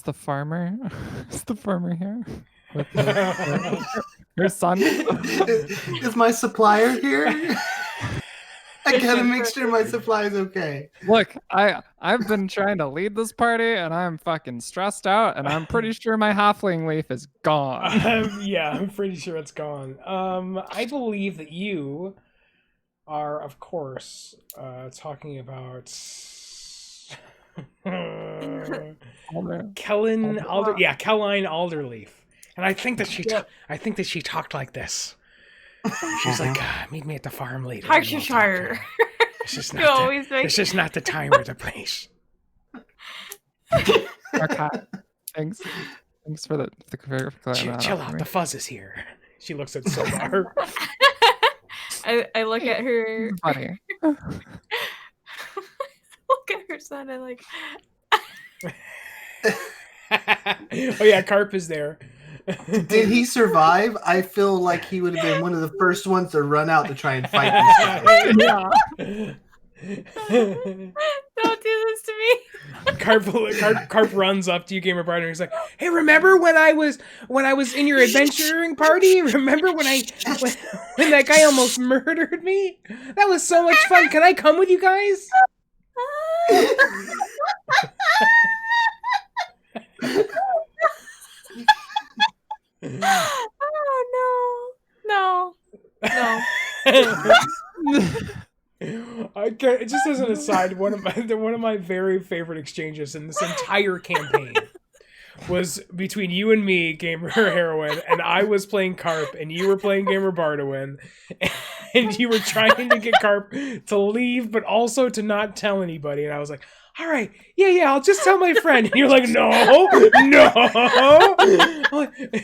the farmer is the farmer here with her son?
Is my supplier here? I gotta make sure my supply's okay.
Look, I've been trying to lead this party and I'm fucking stressed out and I'm pretty sure my halfling leaf is gone.
Yeah, I'm pretty sure it's gone. I believe that you are, of course, talking about Kellen Alder. Yeah, Kelline Alderleaf. And I think that she talked like this. She's like, "Meet me at the farm later. and we'll talk
Harsher.
more." It's just
You
not.
always make
It's just not the time or the place.
Okay. Thanks for the clearing that
Chill
up for
out.
me.
The fuzz is here. She looks at Sildar.
I look at her.
Funny.
Look at her son and like.
Oh yeah, Carp is there.
Did he survive? I feel like he would have been one of the first ones to run out to try and fight this guy.
Yeah.
Don't do this to me.
Carp runs up to you, Gamer Partner. He's like, "Hey, remember when I was in your adventuring party? Remember when when that guy almost murdered me? That was so much fun. Can I come with you guys?"
Oh no.
I can't, just as an aside, one of my very favorite exchanges in this entire campaign was between you and me, Gamer Heroine, and I was playing Carp, and you were playing Gamer Bardowin, and you were trying to get Carp to leave, but also to not tell anybody, and I was like, "All right, yeah, I'll just tell my friend." And you're like, no,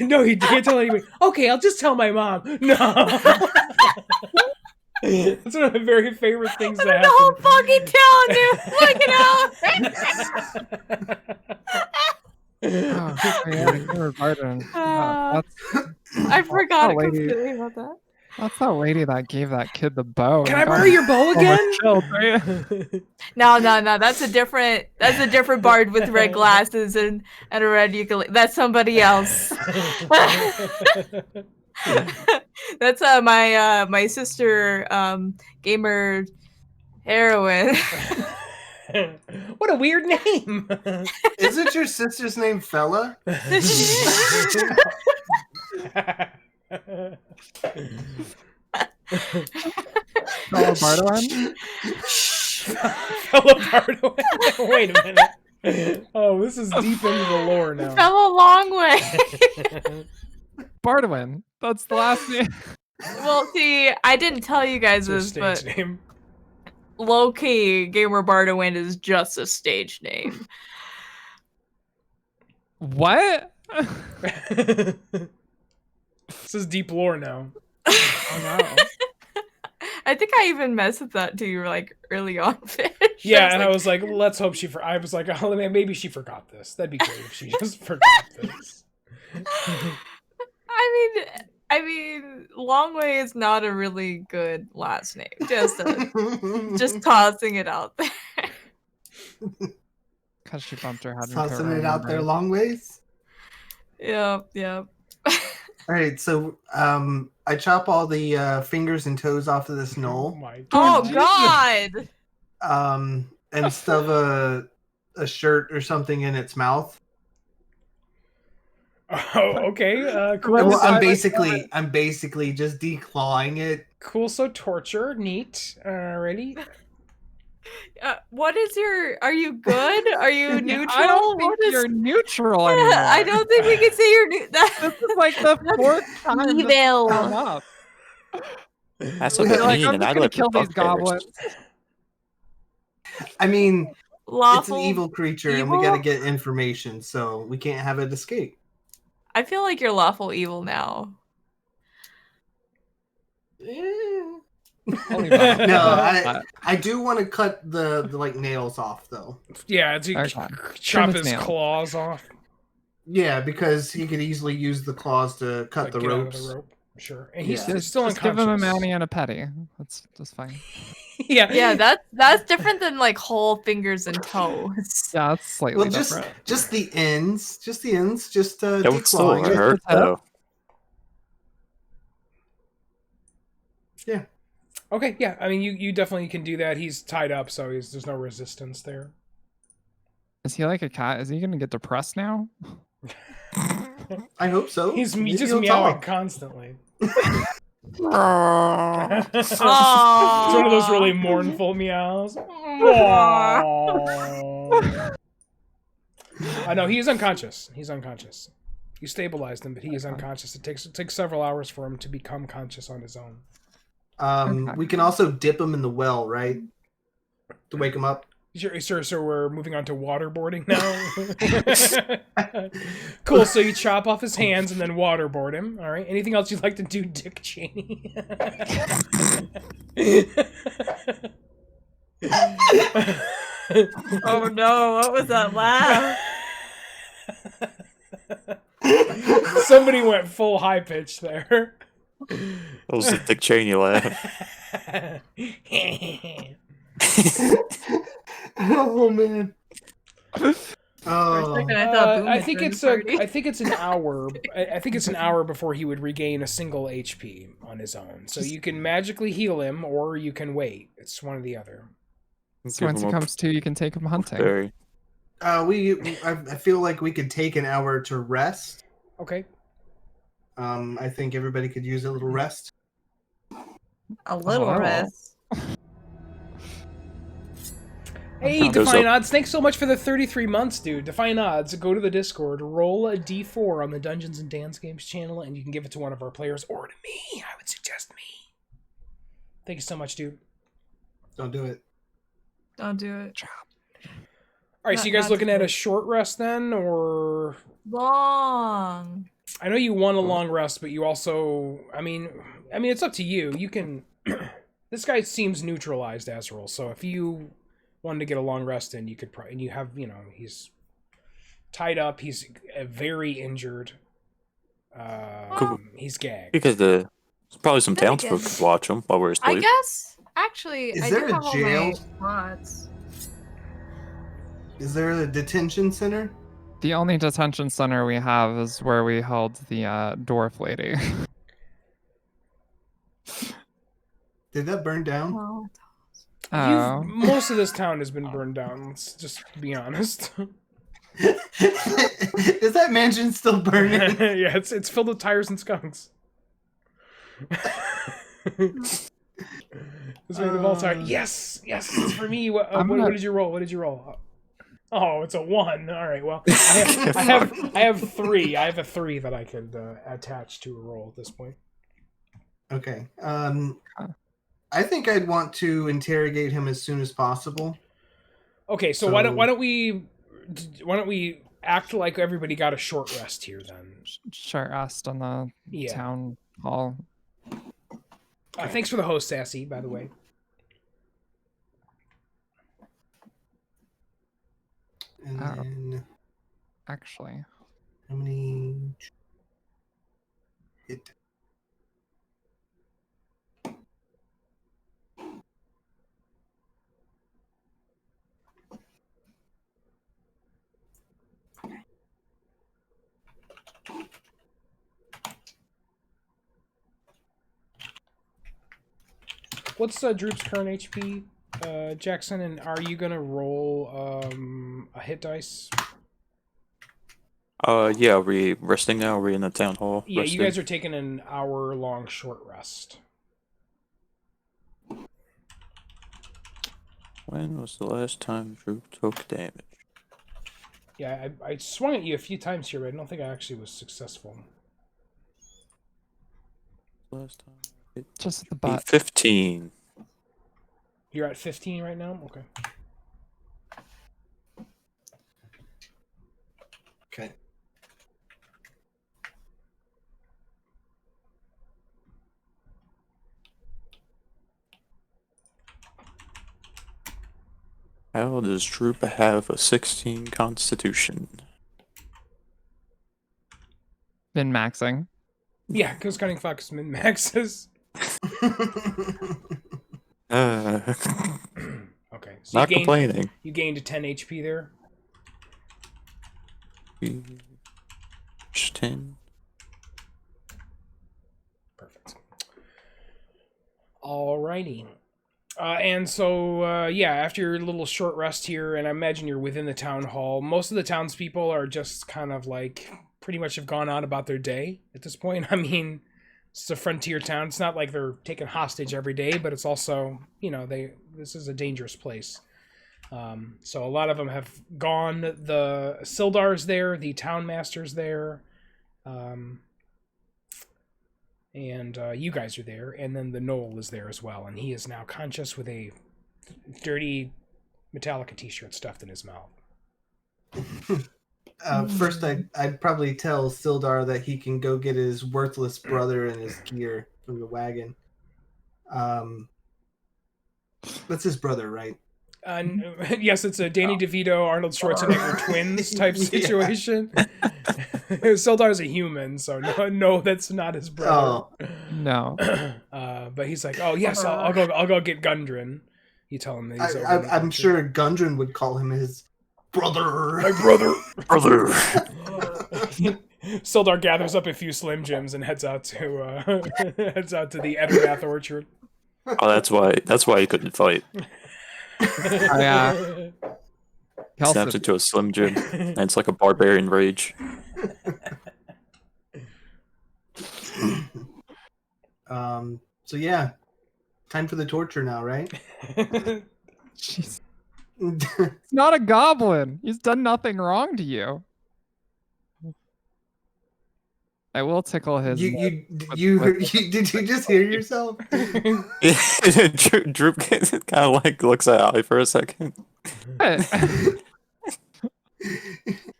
no, you can't tell anybody. Okay, I'll just tell my mom. No. That's one of my very favorite things that
The whole
happened.
fucking town knew. Look it out.
Oh, yeah, you were Barton.
I forgot
lady.
completely about that.
That's that lady that gave that kid the bow.
Can I borrow your bow again?
No, that's a different bard with red glasses and a red ukulele. That's somebody else. That's my sister, Gamer Heroine.
What a weird name.
Isn't your sister's name Fella?
Bardowin?
Wait a minute. Oh, this is deep into the lore now.
Fell a long way.
Bardowin. That's the last name.
Well, see, I didn't tell you guys
That's her
this,
stage
but
name.
low key, Gamer Bardawind is just a stage name.
What?
This is deep lore now.
Oh no.
I think I even messaged that to you like early on, Fish.
Yeah, and I was like, let's hope she. I was like, oh, maybe she forgot this. That'd be great if she just forgot this.
I mean, Longway is not a really good last name. Just tossing it out there.
Because she bumped her head.
Tossing it out there long ways.
Yep.
All right, so I chop all the fingers and toes off of this
Oh
gnoll,
my
Oh
God.
God!
and stuff a shirt or something in its mouth.
Oh, okay. Cool.
Well, I'm basically just declawing it.
Cool. So torture, neat. Alrighty.
What is your? Are you good? Are you neutral?
I don't think
What is-
you're neutral anymore.
I don't think we can say you're new.
This is like the fourth time this has
Evil.
come up.
That's a
You're
bit
You're like,
mean,
I'm
and
just
I
gonna
like
kill
the
these goblins.
I mean, it's
Lawful.
an evil creature, and we got to get information, so we can't have it escape.
I feel like you're lawful evil now.
Only about a-
No, I do want to cut the like nails off though.
Yeah, to
Okay.
chop
Trim
his
his nails.
claws off.
Yeah, because he could easily use the claws to cut
Like,
the
get out of
ropes.
the rope. Sure. And he's
Yeah.
still
just give him a
unconscious.
Manny and a petty. That's fine.
Yeah.
Yeah, that's different than like whole fingers and toes.
Yeah, that's slightly
Well, just
different.
the ends, just
That would still
declawing it.
hurt, though.
Yeah.
Okay, yeah. I mean, you definitely can do that. He's tied up, so there's no resistance there.
Is he like a cat? Is he gonna get depressed now?
I hope so.
He's
Maybe
just
he'll
meowing
talk.
constantly.
Aww.
It's one of those really mournful meows. Aww. I know he is unconscious. He's unconscious. You stabilized him, but he is unconscious. It takes several hours for him to become conscious on his own.
We can also dip him in the well, right? To wake him up.
Sure, so we're moving on to waterboarding now. Cool. So you chop off his hands and then waterboard him. All right. Anything else you'd like to do, Dick Cheney?
Oh no, what was that laugh?
Somebody went full high pitch there.
That was the Dick Cheney laugh.
Oh man. Oh.
I think it's an hour. I think it's an hour before he would regain a single HP on his own. So you can magically heal him, or you can wait. It's one or the other.
So once he comes to, you can take him hunting.
Very.
I feel like we could take an hour to rest.
Okay.
I think everybody could use a little rest.
A little
Oh.
rest.
Hey,
Goes
Define
up.
Odds, thanks so much for the 33 months, dude. Define Odds, go to the Discord, roll a d4 on the Dungeons and Dance Games channel, and you can give it to one of our players, or to me. I would suggest me. Thank you so much, dude.
Don't do it.
Don't do it.
All right, so you guys
Not
looking at a
good.
short rest then, or...
Long.
I know you want a long rest, but you also... I mean, it's up to you. You can... This guy seems neutralized, Azrael, so if you wanted to get a long rest in, you could probably... And you have, he's tied up, he's very injured.
Cool.
He's gagged.
Because there's probably some
Then
townsfolk
again-
could watch him while we're
I
asleep.
guess actually
Is
I
there
do
a
have all
jail?
my spots.
Is there a detention center?
The only detention center we have is where we held the dwarf lady.
Did that burn down?
Well,
Oh.
Most of this town has been burned down, let's just be honest.
Is that mansion still burning?
Yeah, it's filled with tires and skunks. It's made of all tires. Yes, it's for me. What did you roll? What did you roll? Oh, it's a 1. All right. Well, I have 3. I have a 3 that I could attach to a roll at this point.
Okay. I think I'd want to interrogate him as soon as possible.
Okay, so why don't we act like everybody got a short rest here then?
Short rest on the town hall.
Thanks for the host, Sassy, by the way.
And then
Actually,
how many?
What's Droop's current HP, Jackson? And are you gonna roll a hit dice?
Yeah, are we resting now? Are we in the town hall?
Yeah,
resting?
you guys are taking an hour-long short rest.
When was the last time Drew took damage?
Yeah, I swung at you a few times here, but I don't think I actually was successful.
Last time.
just at the butt.
15.
You're at 15 right now? Okay.
Okay.
How does Droop have a 16 constitution?
Been maxing.
Yeah, because Cunning Fox min maxes. Okay, so
Not complaining.
You gained a 10 HP there.
10.
Perfect. Alrighty. And so, yeah, after your little short rest here, and I imagine you're within the town hall, most of the townspeople are just kind of like pretty much have gone on about their day at this point. I mean, it's a frontier town. It's not like they're taken hostage every day, but it's also, you know, this is a dangerous place. So a lot of them have gone. The Sildar's there, the town master's there, and you guys are there, and then the gnoll is there as well, and he is now conscious with a dirty Metallica t-shirt stuffed in his mouth.
First, I'd probably tell Sildar that he can go get his worthless brother and his gear from the wagon. That's his brother, right?
Yes, it's a Danny DeVito, Arnold Schwarzenegger twins type situation. Sildar's a human, so no, that's not his brother.
Oh.
No.
But he's like, oh yes, I'll go get Gundren. You tell him that he's over in the
I'm
country.
sure Gundren would call him his brother.
My brother.
Brother!
Sildar gathers up a few Slim Jims and heads out to the Etternath orchard.
Oh, that's why he couldn't fight.
Yeah.
Snaps into a Slim Jim, and it's like a barbarian rage.
So yeah, time for the torture now, right?
Jeez. It's not a goblin. He's done nothing wrong to you. I will tickle his.
Did you just hear yourself?
Droop kind of like looks at Ollie for a second.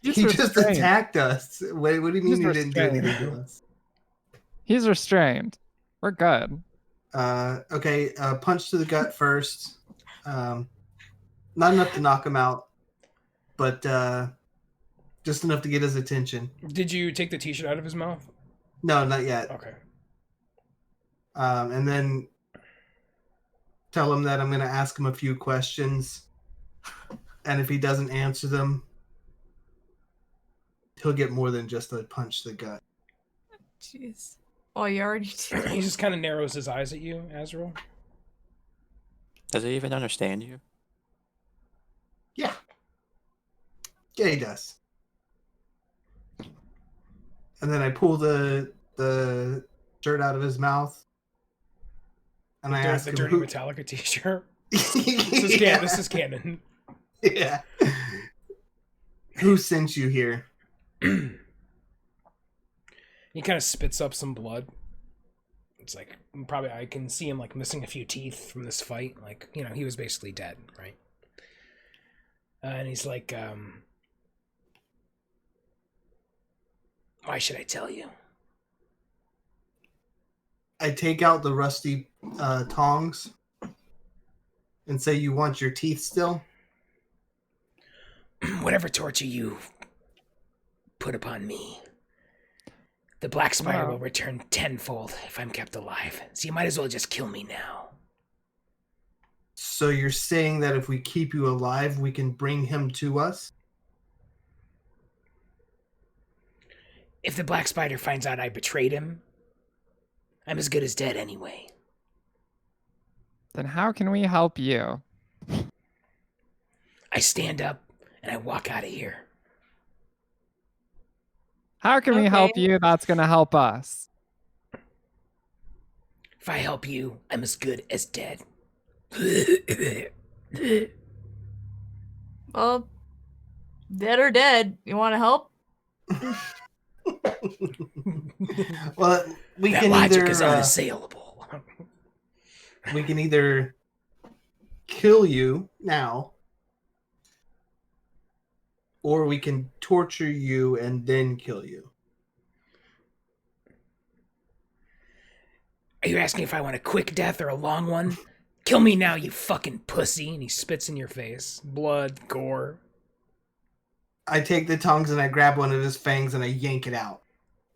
He just attacked us. What do you mean he didn't do anything to us?
He's restrained. We're good.
Okay, punch to the gut first. Not enough to knock him out, but just enough to get his attention.
Did you take the t-shirt out of his mouth?
No, not yet.
Okay.
And then tell him that I'm going to ask him a few questions, and if he doesn't answer them, he'll get more than just a punch to the gut.
Jeez. Oh, you already did.
He just kind of narrows his eyes at you, Azrael.
Does he even understand you?
Yeah. Yeah, he does. And then I pull the shirt out of his mouth, and I ask
the
him
dirty
who...
Metallica t-shirt.
Yeah.
This is canon.
Yeah. Who sent you here?
He kind of spits up some blood. It's like probably I can see him like missing a few teeth from this fight. Like, you know, he was basically dead, right? And he's like, why should I tell you?
I take out the rusty tongs and say, "You want your teeth still?"
Whatever torture you put upon me, the black spider will return tenfold if I'm kept alive. So you might as well just kill me now.
So you're saying that if we keep you alive, we can bring him to us?
If the black spider finds out I betrayed him, I'm as good as dead anyway.
Then how can we help you?
I stand up and I walk out of here.
How can we help
Okay.
you? That's gonna help us.
If I help you, I'm as good as dead.
Well, dead or dead. You want to help?
Well, we
That
can
logic
either
is unassailable.
we can either kill you now, or we can torture you and then kill you.
Are you asking if I want a quick death or a long one? Kill me now, you fucking pussy. And he spits in your face. Blood, gore.
I take the tongs and I grab one of his fangs and I yank it out.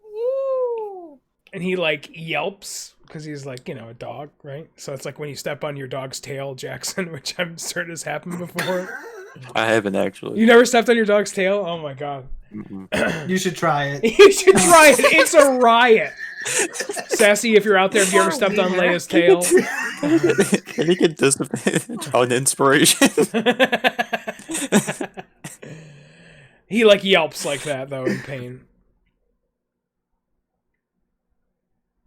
Woo!
And he like yelps because he's like, you know, a dog, right? So it's like when you step on your dog's tail, Jackson, which I'm certain has happened before.
I haven't actually.
You never stepped on your dog's tail? Oh my god.
You should try it.
You should try it. It's a riot. Sassy, if you're out there, have you ever stepped on Leia's tail?
Can he get dissipated on inspiration?
He like yelps like that though in pain.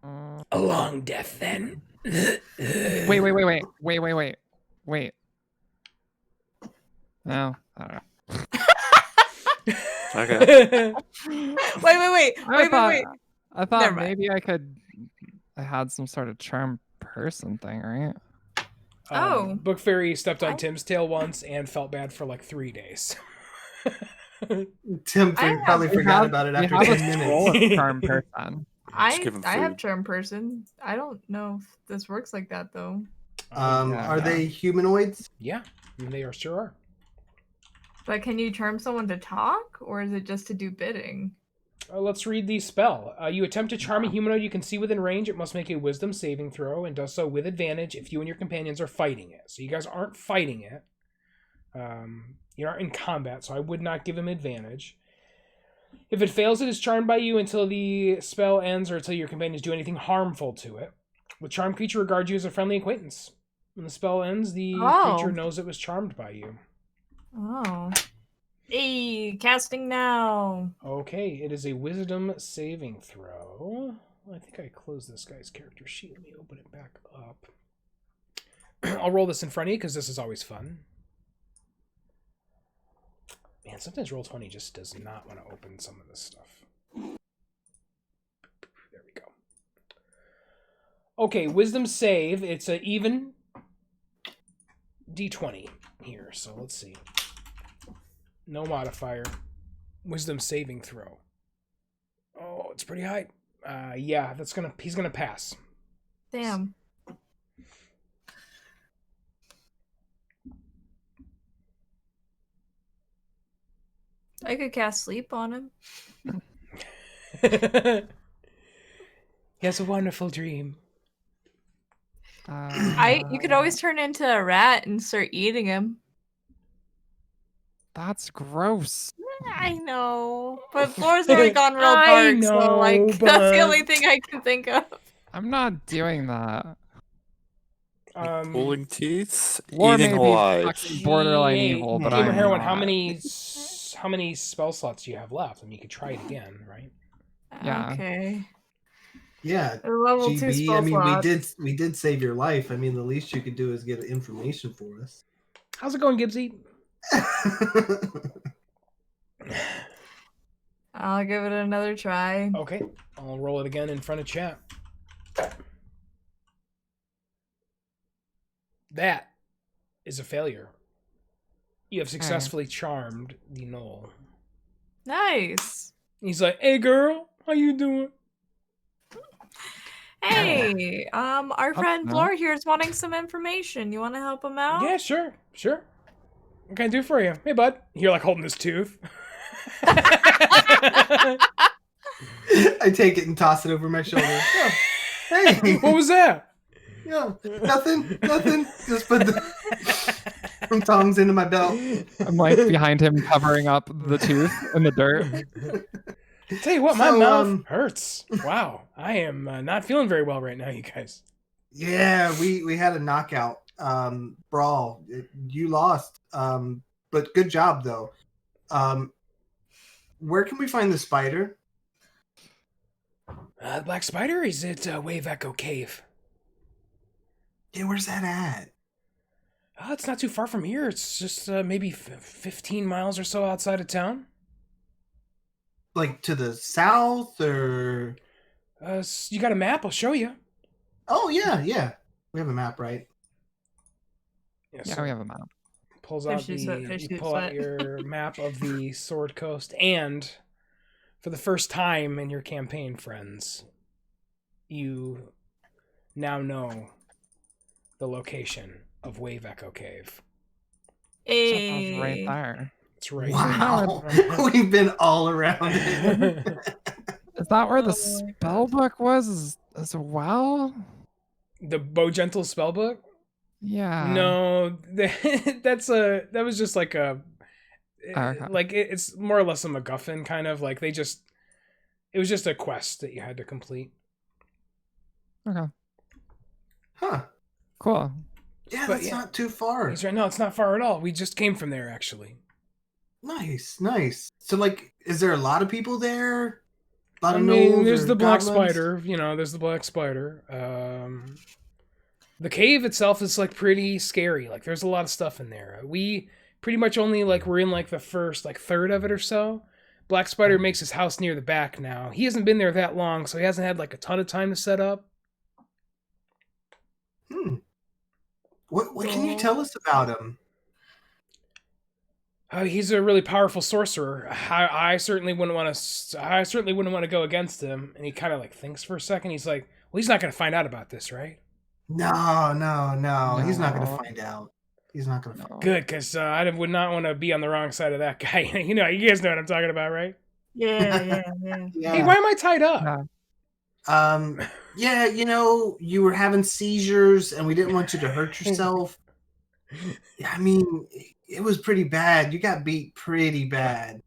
A long death then.
Wait. No, I don't know.
Okay.
Wait.
I thought
Never mind.
maybe I had some sort of charm person thing, right?
Oh.
Book Fairy stepped on
I-
Tim's tail once and felt bad for like 3 days.
Tim
I have-
probably
We
forgot
have-
about it
we
after
have a
10
scroll
minutes.
of charm person.
Just give him
I have
food.
charm person. I don't know if this works like that though.
Are they humanoids?
Yeah, they are sure are.
But can you charm someone to talk, or is it just to do bidding?
Let's read the spell. You attempt to charm a humanoid you can see within range. It must make a wisdom saving throw and does so with advantage if you and your companions are fighting it. So you guys aren't fighting it. You aren't in combat, so I would not give him advantage. If it fails, it is charmed by you until the spell ends or until your companions do anything harmful to it. The charmed creature regards you as a friendly acquaintance. When the spell ends, the creature knows it was charmed by you.
Oh. Hey, casting now.
Okay, it is a wisdom saving throw. I think I closed this guy's character sheet. Let me open it back up. I'll roll this in front of you because this is always fun. Man, sometimes Roll20 just does not want to open some of this stuff. There we go. Okay, wisdom save. It's an even D20 here, so let's see. No modifier. Wisdom saving throw. Oh, it's pretty high. Yeah, he's gonna pass.
Damn. I could cast sleep on him.
He has a wonderful dream.
You could always turn into a rat and start eating him.
That's gross.
I know, but Floor's already gone real
I
dark, so
know,
like that's
but-
the only thing I can think of.
I'm not doing that.
Pulling teeth,
Or
eating
maybe
alive.
fucking borderline
Hey,
evil, but
Gamer
I'm
Heroin,
not.
how many spell slots do you have left? I mean, you could try it again, right?
Yeah.
Okay.
Yeah.
A level 2
GB,
spell
I mean,
slots.
we did save your life. I mean, the least you could do is get information for us.
How's it going, Gibbsy?
I'll give it another try.
Okay, I'll roll it again in front of chat. That is a failure. You have successfully charmed the gnoll.
Nice.
He's like, "Hey, girl, how you doing?"
Hey, our friend
no.
Blor here is wanting some information. You want to help him out?
Yeah, sure. What can I do for you? Hey, bud. You're like holding this tooth.
I take it and toss it over my shoulder. Oh, hey,
What was that?
yeah, nothing. Just put some tongs into my belt.
I'm like behind him, covering up the tooth in the dirt.
Tell you what, my
So,
mouth hurts. Wow, I am not feeling very well right now, you guys.
Yeah, we had a knockout brawl. You lost, but good job though. Where can we find the spider?
The Black Spider is at Wave Echo Cave.
Yeah, where's that at?
It's not too far from here. It's just maybe 15 miles or so outside of town.
Like to the south or?
You got a map? I'll show you.
Oh yeah. We have a map, right?
Yeah, we have a map.
Pulls out you pull out your map of the Sword Coast, and for the first time in your campaign, friends, you now know the location of Wave Echo Cave.
Hey.
Right there.
It's right
Wow, we've been all around it.
here.
Is that where the
Oh my
spell book was as well?
The Bogentle spellbook?
Yeah.
No, that was just like a
Okay.
like it's more or less a MacGuffin kind of like it was just a quest that you had to complete.
Okay.
Huh.
Cool.
Yeah,
But
that's
yeah.
not too far.
He's right. No, it's not far at all. We just came from there actually.
Nice. So, like, is there a lot of people there? A lot
I
of
mean,
gnolls
there's
or
the black
goblins?
spider. There's the black spider. The cave itself is like pretty scary. Like, there's a lot of stuff in there. We pretty much only like we're in like the first like third of it or so. Black Spider makes his house near the back now. He hasn't been there that long, so he hasn't had like a ton of time to set up.
What can you tell us about him?
He's a really powerful sorcerer. I certainly wouldn't want to. I certainly wouldn't want to go against him. And he kind of like thinks for a second. He's like, "Well, he's not going to find out about this, right?"
No. He's not going to
No.
find out. He's not going to find out.
Good, because I would not want to be on the wrong side of that guy. You guys know what I'm talking about, right?
Yeah.
Hey, why am I tied up?
Yeah.
You were having seizures and we didn't want you to hurt yourself. I mean, it was pretty bad. You got beat pretty bad.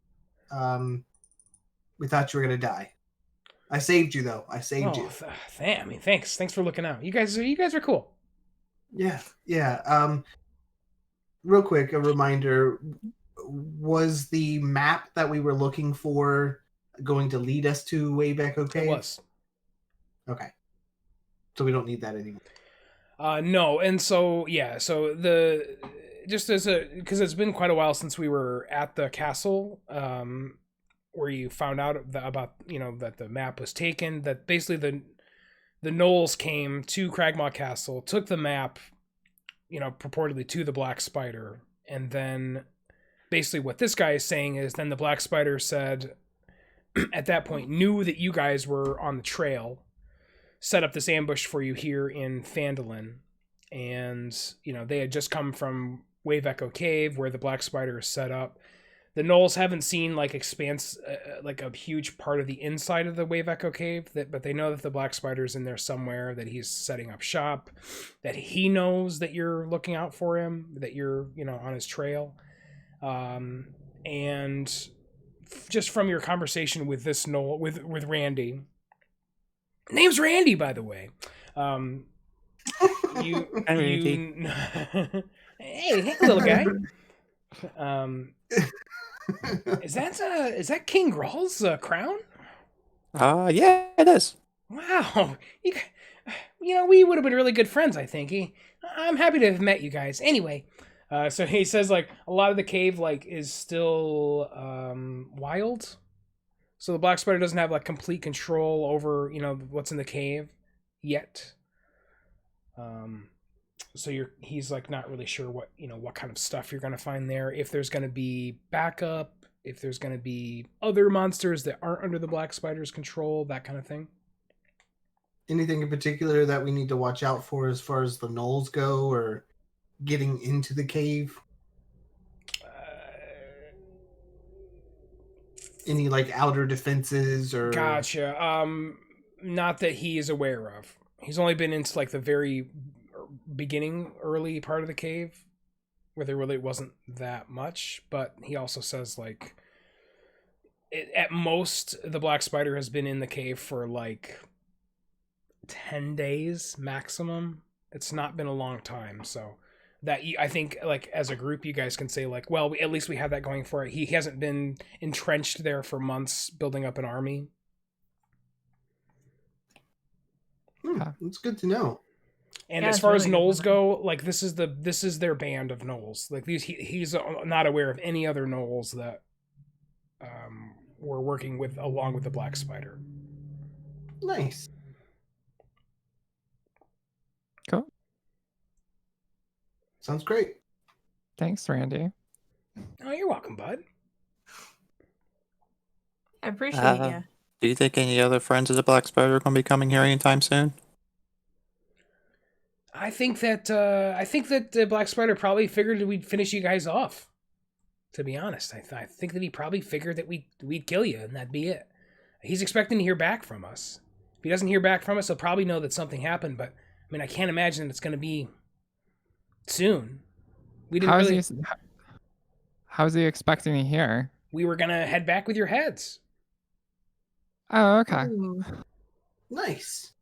We thought you were going to die. I saved you, though. I saved you.
Thanks. Thanks for looking out. You guys are cool.
Yeah. Real quick, a reminder. Was the map that we were looking for going to lead us to Wave Echo Cave?
It was.
Okay. So we don't need that anymore.
No, and so because it's been quite a while since we were at the castle, where you found out about that the map was taken. That basically the gnolls came to Cragmaw Castle, took the map, purportedly to the Black Spider, and then basically what this guy is saying is then the Black Spider said at that point knew that you guys were on the trail, set up this ambush for you here in Phandalin, and they had just come from Wave Echo Cave where the Black Spider is set up. The gnolls haven't seen like like a huge part of the inside of the Wave Echo Cave, but they know that the Black Spider's in there somewhere, that he's setting up shop, that he knows that you're looking out for him, that you're on his trail, and just from your conversation with this gnoll with Randy, name's Randy, by the way. Hey, little guy. Is that King Grall's crown?
Yeah, it is.
Wow, we would have been really good friends, I think. I'm happy to have met you guys. Anyway, so he says like a lot of the cave like is still wild, so the Black Spider doesn't have like complete control over what's in the cave yet. So he's like not really sure what kind of stuff you're gonna find there. If there's gonna be backup, if there's gonna be other monsters that aren't under the black spider's control, that kind of thing.
Anything in particular that we need to watch out for as far as the gnolls go, or getting into the cave? Any like outer defenses or?
Gotcha. Not that he is aware of. He's only been into like the very beginning, early part of the cave, where there really wasn't that much. But he also says like, at most, the black spider has been in the cave for like 10 days maximum. It's not been a long time, so that I think like as a group you guys can say like, well, at least we have that going for it. He hasn't been entrenched there for months building up an army.
That's good to know.
And
Yeah,
as
it's
far as
really good
gnolls
to
go, like this is their band of gnolls. Like he's not aware of any other gnolls that were working with along with the black spider.
Nice.
Cool.
Sounds great.
Thanks, Randy.
Oh, you're welcome, bud.
I appreciate you.
Do you think any other friends of the Black Spider are going to be coming here anytime soon?
I think that the black spider probably figured that we'd finish you guys off. To be honest, I think that he probably figured that we'd kill you and that'd be it. He's expecting to hear back from us. If he doesn't hear back from us, he'll probably know that something happened. But I mean, I can't imagine it's going to be soon. We didn't really.
How's he expecting to hear?
We were gonna head back with your heads.
Oh, okay.
Ooh.
Nice.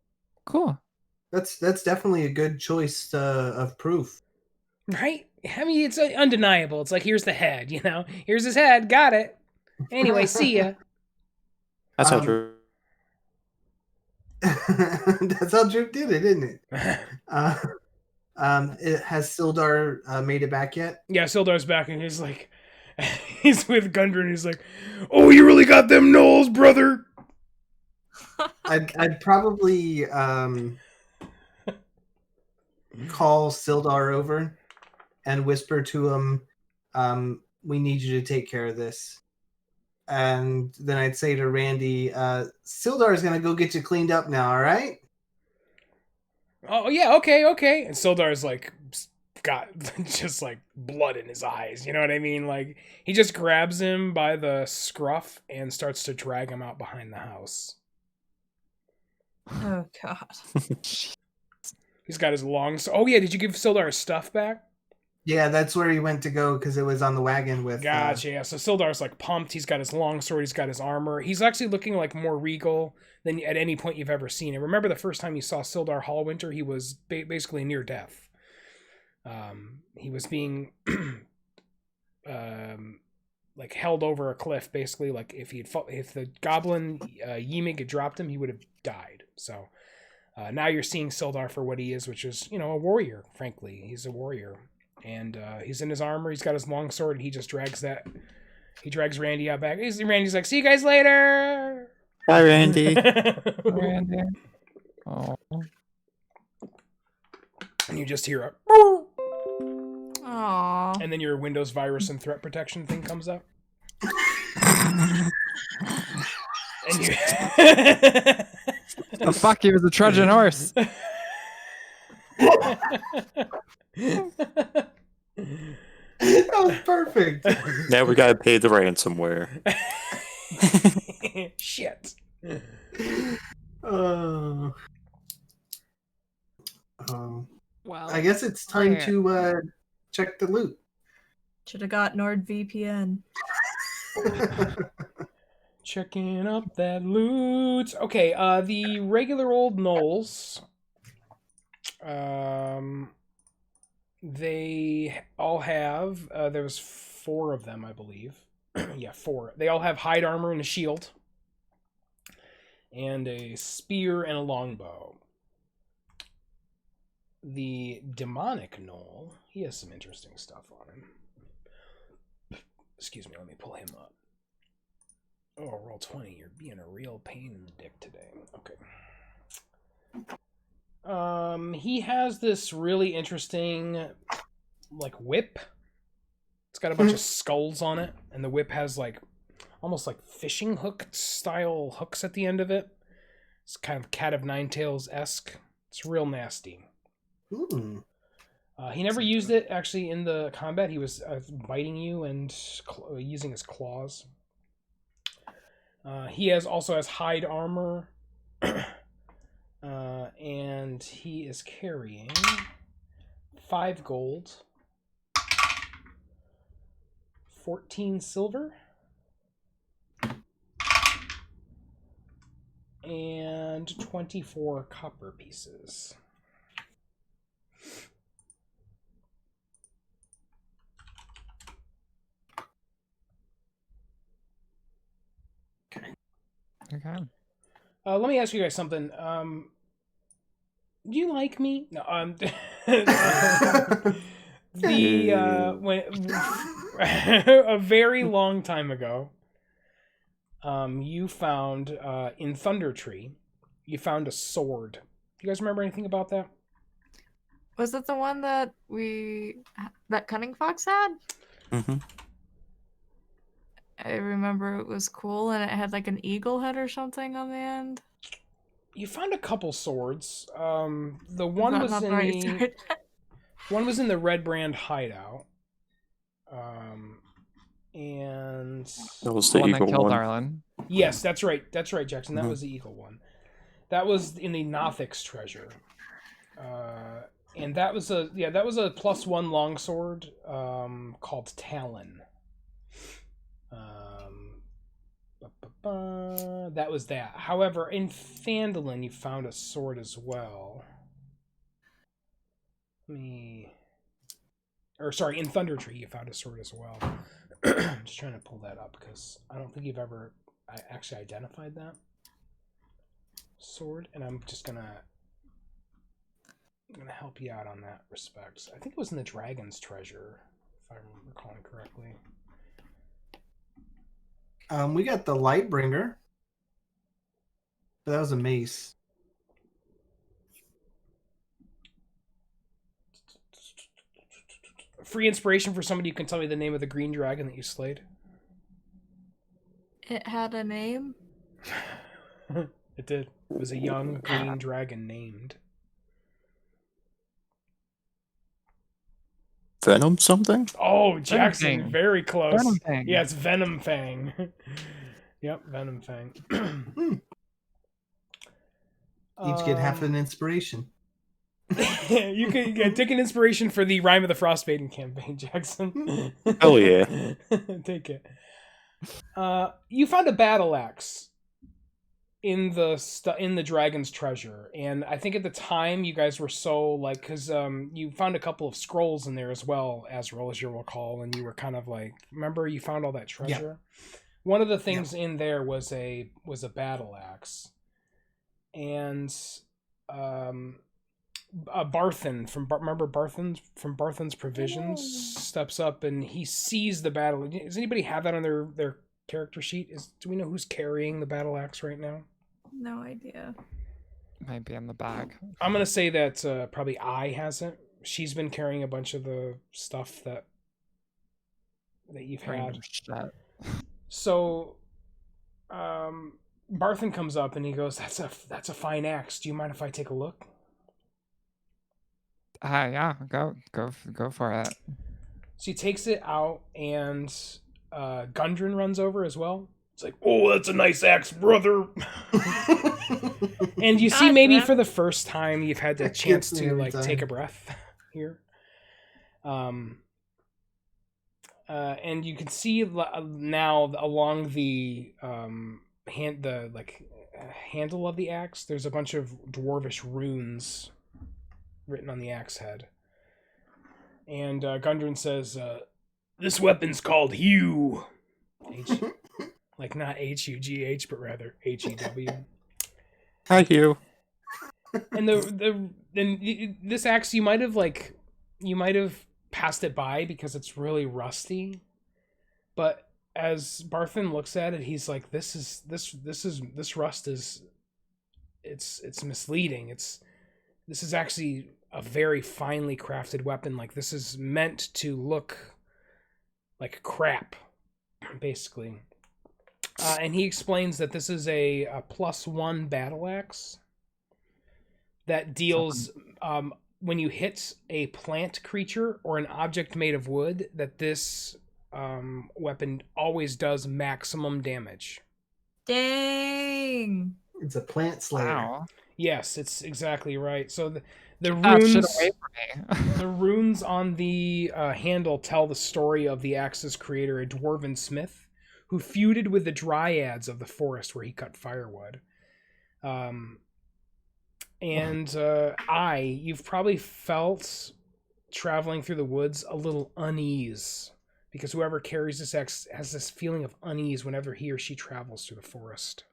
Cool.
That's definitely a good choice of proof.
Right? I mean, it's undeniable. It's like, here's the head, Here's his head. Got it. Anyway, see ya.
That's how
Um,
Drew.
That's how Droop did it, isn't it? Has Sildar made it back yet?
Yeah, Sildar's back, and he's like, he's with Gundren, and he's like, oh, you really got them gnolls, brother?
I'd probably call Sildar over and whisper to him, we need you to take care of this. And then I'd say to Randy, Sildar is going to go get you cleaned up now, all right?
Oh, yeah, okay. And Sildar's like, got just like blood in his eyes, you know what I mean? Like, he just grabs him by the scruff and starts to drag him out behind the house.
Oh god.
He's got his long... Oh, yeah, did you give Sildar his stuff back?
Yeah, that's where he went to go because it was on the wagon with...
Gotcha, yeah. So Sildar's like pumped. He's got his long sword. He's got his armor. He's actually looking like more regal than at any point you've ever seen. And remember the first time you saw Sildar Hallwinter, he was basically near death. He was being like held over a cliff, basically. Like if the goblin Ymig had dropped him, he would have died. So now you're seeing Sildar for what he is, which is, a warrior, frankly. He's a warrior. And he's in his armor. He's got his long sword, and he just drags Randy out back. Randy's like, see you guys later.
Bye, Randy.
Randy. Oh.
And you just hear a...
Aww.
And then your Windows virus and threat protection thing comes up. And you...
Oh, fuck, he was a Trojan horse.
That was perfect.
Now we gotta pay the ransomware.
Shit.
Oh.
Well,
I guess it's time
yeah.
to check the loot.
Should have got NordVPN.
Checking up that loot. Okay, the regular old gnolls. They all have, there's 4 of them, I believe. Yeah, 4. They all have hide armor and a shield. And a spear and a longbow. The demonic gnoll, he has some interesting stuff on him. Excuse me, let me pull him up. Oh, roll 20. You're being a real pain in the dick today. Okay. He has this really interesting, like, whip. It's got a bunch of skulls on it, and the whip has, like, almost like fishing hook style hooks at the end of it. It's kind of Cat of Nine Tails-esque. It's real nasty.
Ooh.
He never used it, actually, in the combat. He was biting you and using his claws. He also has hide armor. And he is carrying 5 gold, 14 silver, and 24 copper pieces.
Okay.
Let me ask you guys something. Do you like me? No. When a very long time ago, you found in Thunder Tree, you found a sword. Do you guys remember anything about that?
Was it the one that Cunning Fox had?
Mm-hmm.
I remember it was cool and it had like an eagle head or something on the end.
You found a couple swords. The one
Not-
was
not
in
the right
the
sword.
one was in the Red Brand hideout. And
That was
The
the
one that
eagle
killed
one.
Arlen.
yes, that's right. That's right, Jackson. That
Mhm.
was the eagle one. That was in the Nothic's treasure. And that was a +1 longsword called Talon. That was that. However, in Phandalin, you found a sword as well. In Thunder Tree, you found a sword as well. I'm just trying to pull that up because I don't think you've ever actually identified that sword, and I'm gonna help you out on that respect. I think it was in the Dragon's Treasure, if I'm recalling correctly.
We got the Lightbringer. But that was a mace.
Free inspiration for somebody who can tell me the name of the green dragon that you slayed.
It had a name.
It did. It was a young green dragon named.
Venom something?
Oh, Jackson,
Fang.
very close.
Venom Fang.
Yeah, it's Venom Fang. Yep, Venom Fang.
Each get half an inspiration.
You can take an inspiration for the Rime of the Frostmaiden campaign, Jackson.
Hell yeah.
Take it. You found a battle axe in the Dragon's Treasure, and I think at the time you guys were so like, because you found a couple of scrolls in there as well, Azrael, as you'll recall, and you were kind of like, remember you found all that treasure. One of the things in there was a battle axe, and Barthen remember Barthen from Barthen's Provisions steps up and he sees the battle. Does anybody have that on their character sheet? Do we know who's carrying the battle axe right now?
No idea.
Might be in the bag.
I'm gonna say that probably I hasn't. She's been carrying a bunch of the stuff that you've had.
Random shit.
So, Barthen comes up and he goes, "That's a fine axe. Do you mind if I take a look?"
Yeah, go for it.
So he takes it out, and Gundren runs over as well. It's like, "Oh, that's a nice axe, brother." And you see, maybe for the first time, you've had the
That
chance
gets me
to
every
like
time.
take a breath here. And you can see now along the handle of the axe, there's a bunch of dwarvish runes written on the axe head. And Gundren says, "This weapon's called Hew." Like not H-U-G-H, but rather H-E-W.
Hi, Hugh.
And this axe, you might have passed it by because it's really rusty. But as Barthen looks at it, he's like, this rust is it's misleading. It's this is actually a very finely crafted weapon. Like, this is meant to look like crap, basically. And he explains that this is a +1 battle axe that deals when you hit a plant creature or an object made of wood, that this weapon always does maximum damage.
Dang.
It's a plant slayer.
Wow.
Yes, it's exactly right. So the
That shit
runes,
away from me.
the runes on the handle tell the story of the axe's creator, a dwarven smith, who feuded with the dryads of the forest where he cut firewood. You've probably felt, traveling through the woods, a little unease, because whoever carries this axe has this feeling of unease whenever he or she travels through the forest.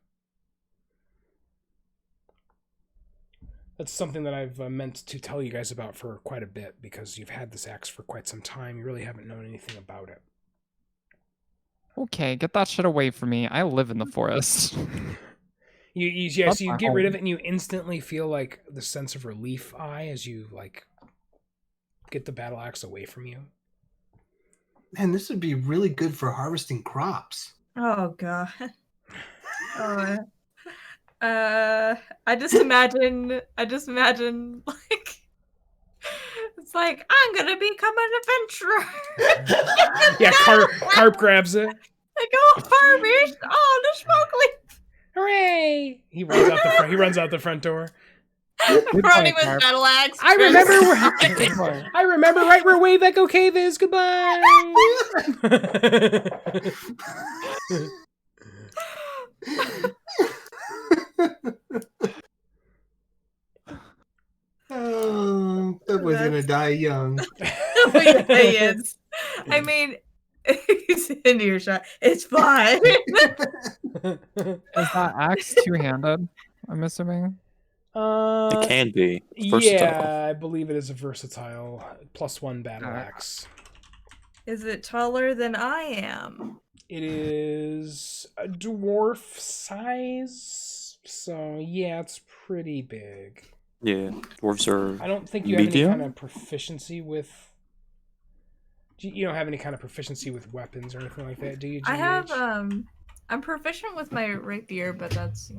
That's something that I've meant to tell you guys about for quite a bit, because you've had this axe for quite some time. You really haven't known anything about it.
Okay, get that shit away from me. I live in the forest.
You
That's
you
my
get rid of
home.
it and you instantly feel like the sense of relief as you like get the battle axe away from you.
Man, this would be really good for harvesting crops.
Oh god. Oh, I just imagine like it's like I'm gonna become an adventurer.
Yeah, Carp grabs it.
I go harvest all the smoke leaf.
Hooray! He runs out the front door.
Running with
Carp.
battle axe.
I remember
Good boy.
I remember right where Wave Echo Cave is. Goodbye.
Oh, that was gonna die young.
Yeah, he is. I mean, he's in earshot. It's fine.
Is that axe two-handed? I'm assuming.
It can be versatile.
Yeah, I believe it is a versatile +1 battle
Alright.
axe.
Is it taller than I am?
It is a dwarf size, so yeah, it's pretty big.
Yeah, dwarves are.
I don't think you have any
Medium?
kind of proficiency with. You don't have any kind of proficiency with weapons or anything like that, do you?
I have
GH?
I'm proficient with my rapier, but that's,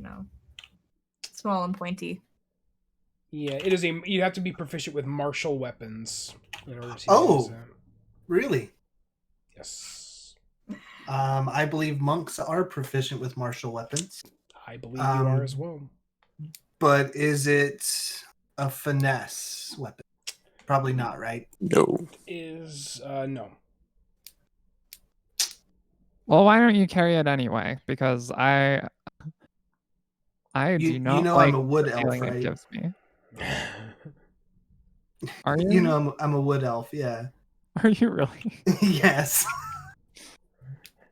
small and pointy.
Yeah, it is a. You have to be proficient with martial weapons in order to
Oh.
use that.
Really?
Yes,
I believe monks are proficient with martial weapons.
I believe you are as well.
But is it a finesse weapon? Probably not, right?
No.
Is no.
Well, why don't you carry it anyway? Because I do not like
I'm a wood
the
elf,
feeling
right?
it gives me. Are you?
You know I'm a wood elf, yeah.
Are you really?
Yes.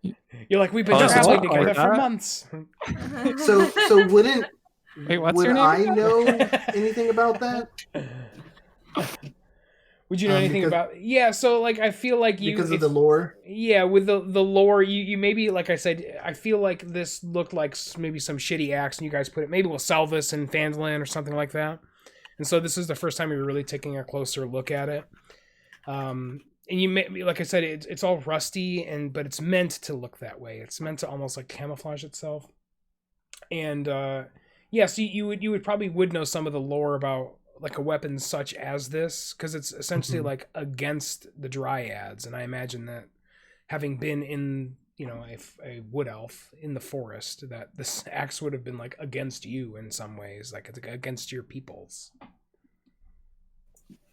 You're like, we've been
Oh, is it
traveling
like
together for
that?
months.
So wouldn't
Wait, what's
would
your name
I
again?
know anything about that?
Would you know anything
because-
about? Yeah, so like I feel like you
Because of
if-
the lore?
Yeah, with the lore, you maybe, like I said, I feel like this looked like maybe some shitty axe, and you guys put it. Maybe we'll sell this in Phandalin or something like that. And so this is the first time you're really taking a closer look at it. And you may, like I said, it's all rusty, but it's meant to look that way. It's meant to almost like camouflage itself. And yes, you would probably know some of the lore about like a weapon such as this, because it's essentially
Mhm.
like against the dryads, and I imagine that having been in a wood elf in the forest, that this axe would have been like against you in some ways, like it's against your peoples.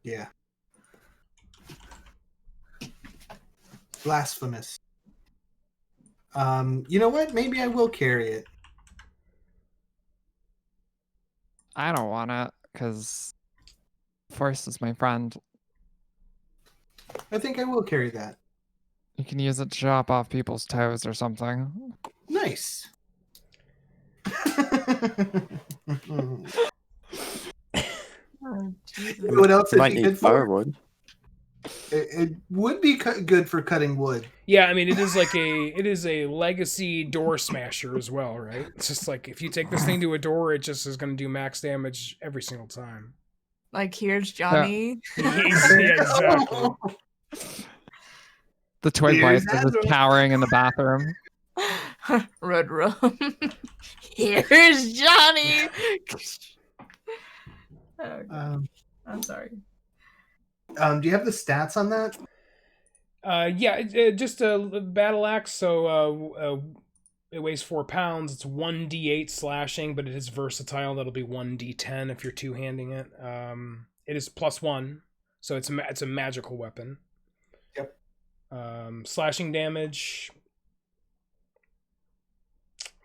Yeah. Blasphemous. You know what? Maybe I will carry it.
I don't want it because Force is my friend.
I think I will carry that.
You can use it to chop off people's toes or something.
Nice.
Oh, Jesus.
What else
You
is
might
it
need
good for?
firewood.
It would be good for cutting wood.
Yeah, I mean, it is a legacy door smasher as well, right? It's just like if you take this thing to a door, it just is going to do max damage every single time.
Like, here's Johnny.
Yeah, exactly.
The toy
Here's
bites are just
Azrael.
cowering in the bathroom.
Red rum. Here's Johnny. Oh, God. I'm sorry.
Do you have the stats on that?
Yeah, just a battle axe. So it weighs 4 pounds. It's 1d8 slashing, but it is versatile. That'll be 1d10 if you're two-handing it. It is +1, so it's a magical weapon.
Yep.
Slashing damage,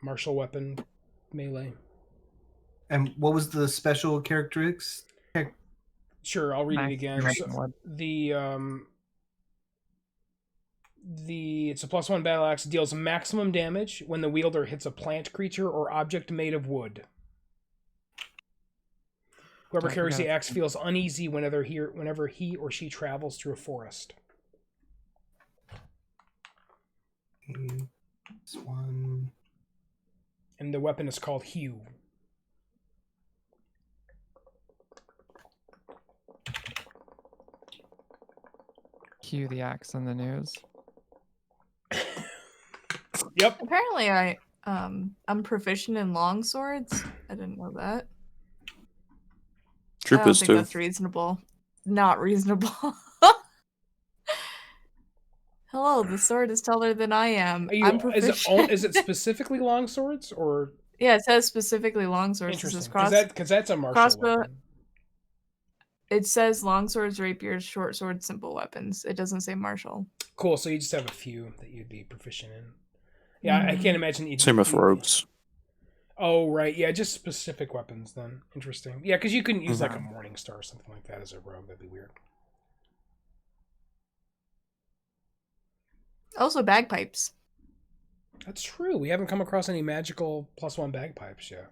martial weapon, melee.
And what was the special characteristics?
Sure, I'll read it
Max
again.
strength
So
one.
it's a +1 battle axe, deals maximum damage when the wielder hits a plant creature or object made of wood. Whoever
Don't
carries the
forget
axe feels uneasy whenever he or she travels through a forest.
This one.
And the weapon is called Hew.
Cue the axe in the news.
Yep.
Apparently, I'm proficient in long swords. I didn't know that. I don't
Troopers
think
too.
that's reasonable. Not reasonable. Hello, the sword is taller than I am. I'm proficient.
Is it specifically long swords or
Yeah, it says specifically long swords. It says
interesting? Because that's a martial
crossbow.
weapon.
It says long swords, rapiers, short swords, simple weapons. It doesn't say martial.
Cool. So you just have a few that you'd be proficient in. Yeah, I can't imagine that
Same with robes.
Oh right, yeah, just specific weapons then. Interesting. Yeah, because you couldn't use like a Morning Star or something like that as a rogue. That'd be weird.
Also, bagpipes.
That's true. We haven't come across any magical +1 bagpipes yet.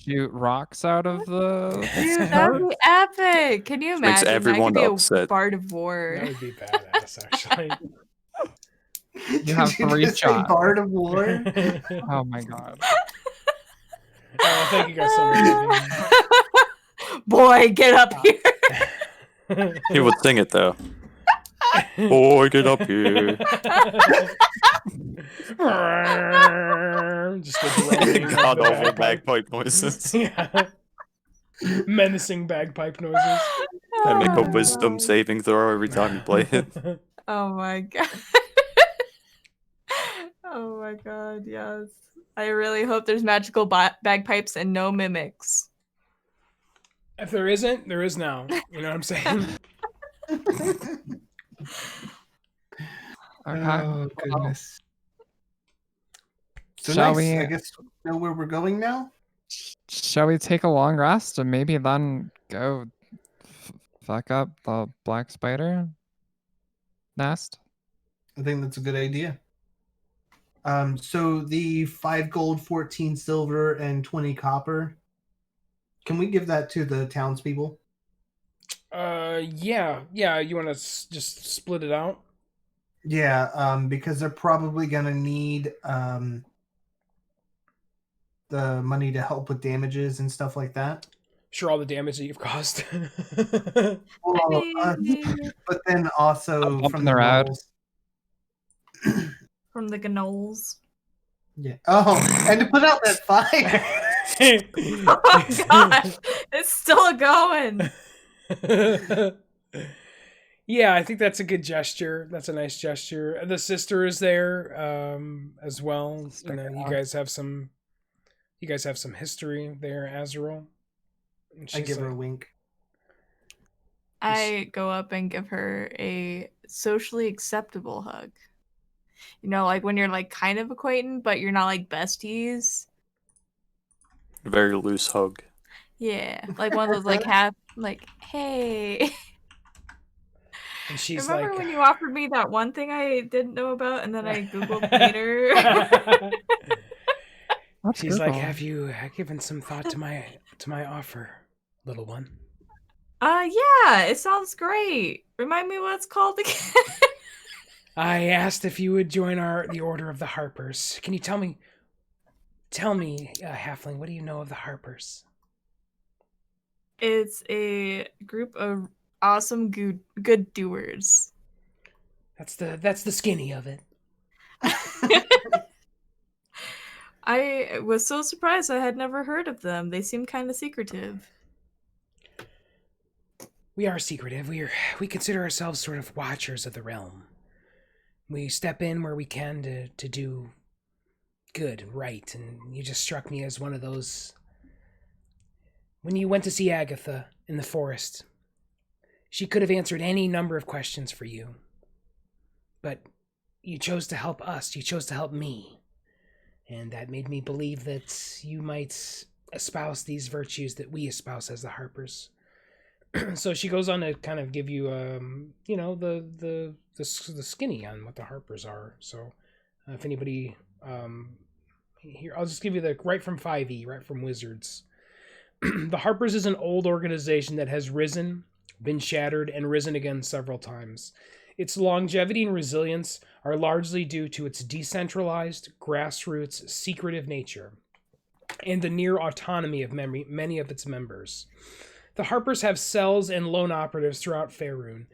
Shoot rocks out of the.
Dude, that'd be epic. Can you
Makes
imagine?
everyone
that could be
upset.
a bard of war.
That would be badass, actually.
You have
Did
3
just say
shots.
Bard of War?
Oh my god.
Oh, thank you guys so much.
Boy, get up here.
He would sing it though. Boy, get up here.
Just the drumming.
God awful bagpipe noises.
Yeah. Menacing bagpipe noises.
I make a
Oh,
wisdom
God.
saving throw every time you play it.
Oh my god. Oh my god, yes. I really hope there's magical bagpipes and no mimics.
If there isn't, there is now. You know what I'm saying?
Okay.
Oh goodness. So
Shall
nice.
we-
I guess we know where we're going now.
Shall we take a long rest and maybe then go fuck up the black spider nest?
I think that's a good idea. So the 5 gold, 14 silver, and 20 copper. Can we give that to the townspeople?
Yeah. You want to just split it out?
Yeah, because they're probably gonna need the money to help with damages and stuff like that.
Sure, all the damage that you've caused.
Well, but then also
bump
from
in
the
the road.
gnolls.
From the gnolls.
Yeah. Oh, and to put out that fire.
Oh god, it's still going.
Yeah, I think that's a good gesture. That's a nice gesture. The sister is there as well. You know, you guys have some history there, Azrael. And
I
she's
give her a
like-
wink.
I go up and give her a socially acceptable hug. You know, like when you're like kind of acquainted, but you're not like besties.
Very loose hug.
Yeah, like one of those like half like, hey.
And she's
Remember
like,
when you offered me that one thing I didn't know about, and then I googled later?
What's
she's like,
Google?
have you given some thought to my offer, little one?
Yeah, it sounds great. Remind me what it's called again.
I asked if you would join the Order of the Harpers. Can you tell me, Halfling, what do you know of the Harpers?
It's a group of awesome good doers.
That's the skinny of it.
I was so surprised I had never heard of them. They seem kind of secretive.
We are secretive. We consider ourselves sort of watchers of the realm. We step in where we can to do good and right, and you just struck me as one of those. When you went to see Agatha in the forest, she could have answered any number of questions for you. But you chose to help us. You chose to help me. And that made me believe that you might espouse these virtues that we espouse as the Harpers. So she goes on to kind of give you, the skinny on what the Harpers are. So if anybody, here, I'll just give you the right from 5e, right from Wizards. The Harpers is an old organization that has risen, been shattered, and risen again several times. Its longevity and resilience are largely due to its decentralized, grassroots, secretive nature, and the near autonomy of many of its members. The Harpers have cells and lone operatives throughout Faerun.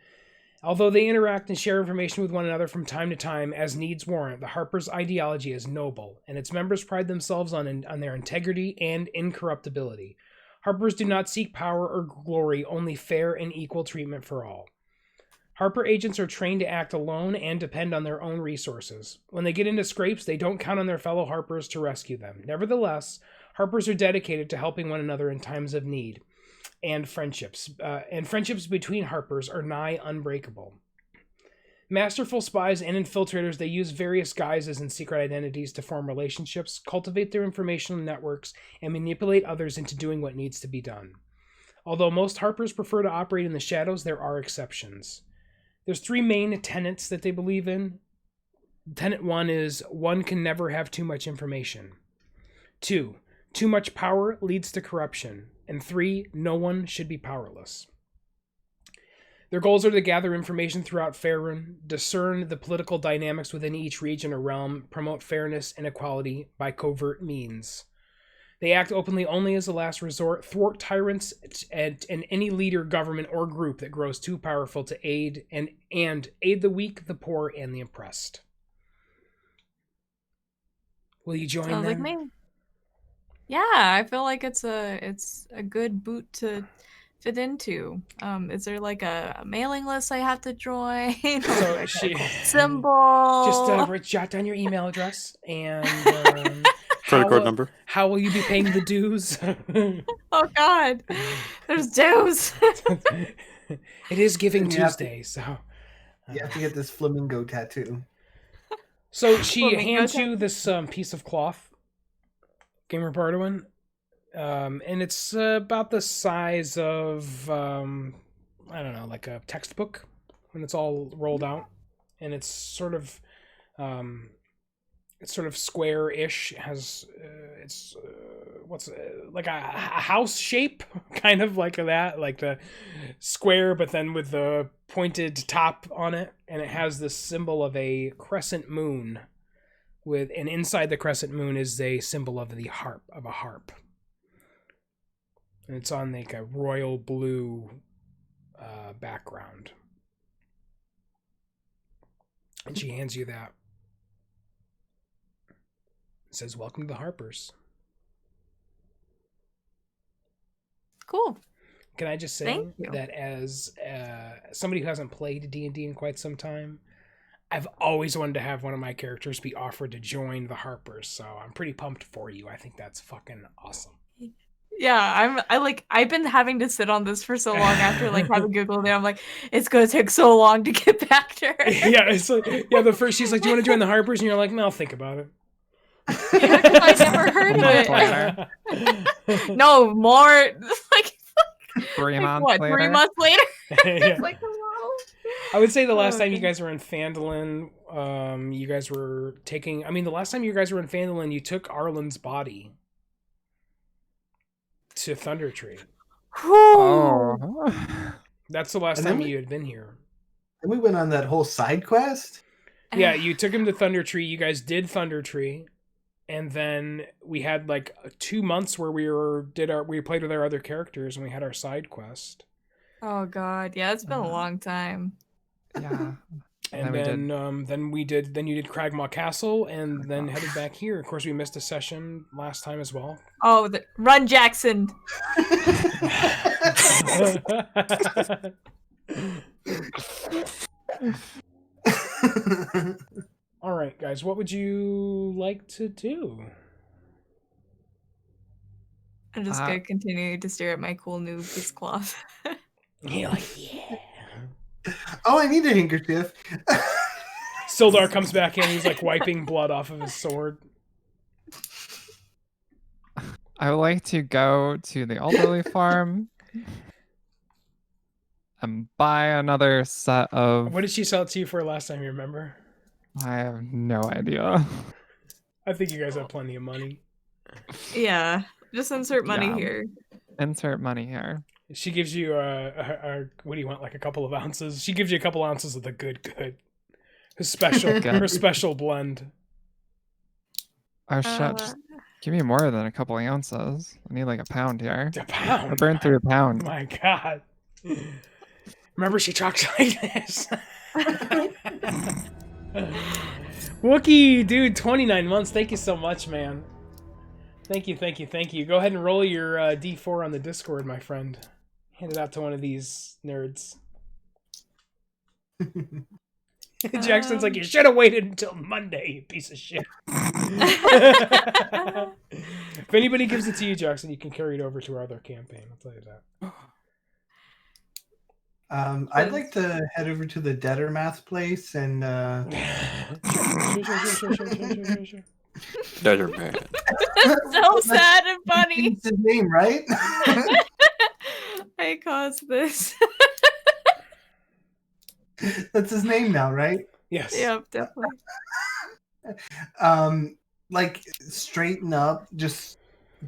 Although they interact and share information with one another from time to time as needs warrant, the Harpers' ideology is noble, and its members pride themselves on their integrity and incorruptibility. Harpers do not seek power or glory, only fair and equal treatment for all. Harper agents are trained to act alone and depend on their own resources. When they get into scrapes, they don't count on their fellow Harpers to rescue them. Nevertheless, Harpers are dedicated to helping one another in times of need. And friendships between Harpers are nigh unbreakable. Masterful spies and infiltrators, they use various guises and secret identities to form relationships, cultivate their informational networks, and manipulate others into doing what needs to be done. Although most Harpers prefer to operate in the shadows, there are exceptions. There's 3 main tenets that they believe in. Tenet 1 is, one can never have too much information. 2, too much power leads to corruption. And 3, no one should be powerless. Their goals are to gather information throughout Faerun, discern the political dynamics within each region or realm, promote fairness and equality by covert means. They act openly only as a last resort, thwart tyrants and any leader, government, or group that grows too powerful to aid and aid the weak, the poor, and the oppressed. Will you join
Sounds
them?
like me. Yeah, I feel like it's a good boot to fit into. Is there like a mailing list I have to join?
So
Like
she
a symbol.
just jot down your email address and
Credit card number.
How will you be paying the dues?
Oh God, there's dues.
It is Giving
And you have to-
Tuesday, so
You have to get this flamingo tattoo.
so she
Flamingo
hands you this piece of cloth, Gamer Bardwin, and it's about the size of I don't know, like a textbook when it's all rolled out, and it's sort of square-ish. It has like a house shape, kind of like that, like the square, but then with the pointed top on it, and it has this symbol of a crescent moon. And inside the crescent moon is a symbol of a harp. And it's on like a royal blue background. And she hands you that. It says, "Welcome to the Harpers."
Cool.
Can I just say
Thank you.
that as somebody who hasn't played D&D in quite some time, I've always wanted to have one of my characters be offered to join the Harpers, so I'm pretty pumped for you. I think that's fucking awesome.
Yeah, I've been having to sit on this for so long after like having Googled it. I'm like, it's gonna take so long to get back to her.
Yeah, it's like, the first she's like, "Do you want to join the Harpers?" And you're like, "No, I'll think about it."
Yeah, 'cause I never heard of it. No, more like
3 months
what?
later.
3 months later.
Yeah.
It's like, hello.
I would say the last
Oh,
time you
okay.
guys were in Phandalin, you guys were taking. I mean, the last time you guys were in Phandalin, you took Arlen's body to Thunder Tree.
Oh.
That's the last
And
time
then
you had been here.
And we went on that whole side quest.
Yeah, you took him to Thunder Tree. You guys did Thunder Tree. and then we had like 2 months where we played with our other characters and we had our side quest.
Oh god, yeah, it's been a long time.
Yeah.
And
then we did
then you did Cragmaw Castle and then headed back here. Of course, we missed a session last time as well.
Oh, run, Jackson!
All right, guys, what would you like to do?
I'm just gonna continue to stare at my cool new biscloth.
Yeah, like, yeah.
Oh, I need a handkerchief.
Sildar comes back in. He's like wiping blood off of his sword.
I would like to go to the elderly farm and buy another set of.
What did she sell it to you for last time? You remember?
I have no idea.
I think you guys have plenty of money.
Yeah, just insert money here.
Insert money here.
She gives you what do you want? Like a couple of ounces? She gives you a couple ounces of the good. Her special blend.
Oh shit! Just give me more than a couple ounces. I need like a pound here.
A pound?
I burned through a pound.
My God. Remember, she talks like this. Wookie, dude, 29 months. Thank you so much, man. Thank you. Go ahead and roll your D4 on the Discord, my friend. Hand it out to one of these nerds. Jackson's like, you should have waited until Monday, you piece of shit. If anybody gives it to you, Jackson, you can carry it over to our other campaign. I'll tell you that.
I'd like to head over to the Dettermath place and
Sure.
Dettermath.
So sad and funny.
It's his name, right?
I caused this.
That's his name now, right?
Yes.
Yep, definitely.
Like straighten up just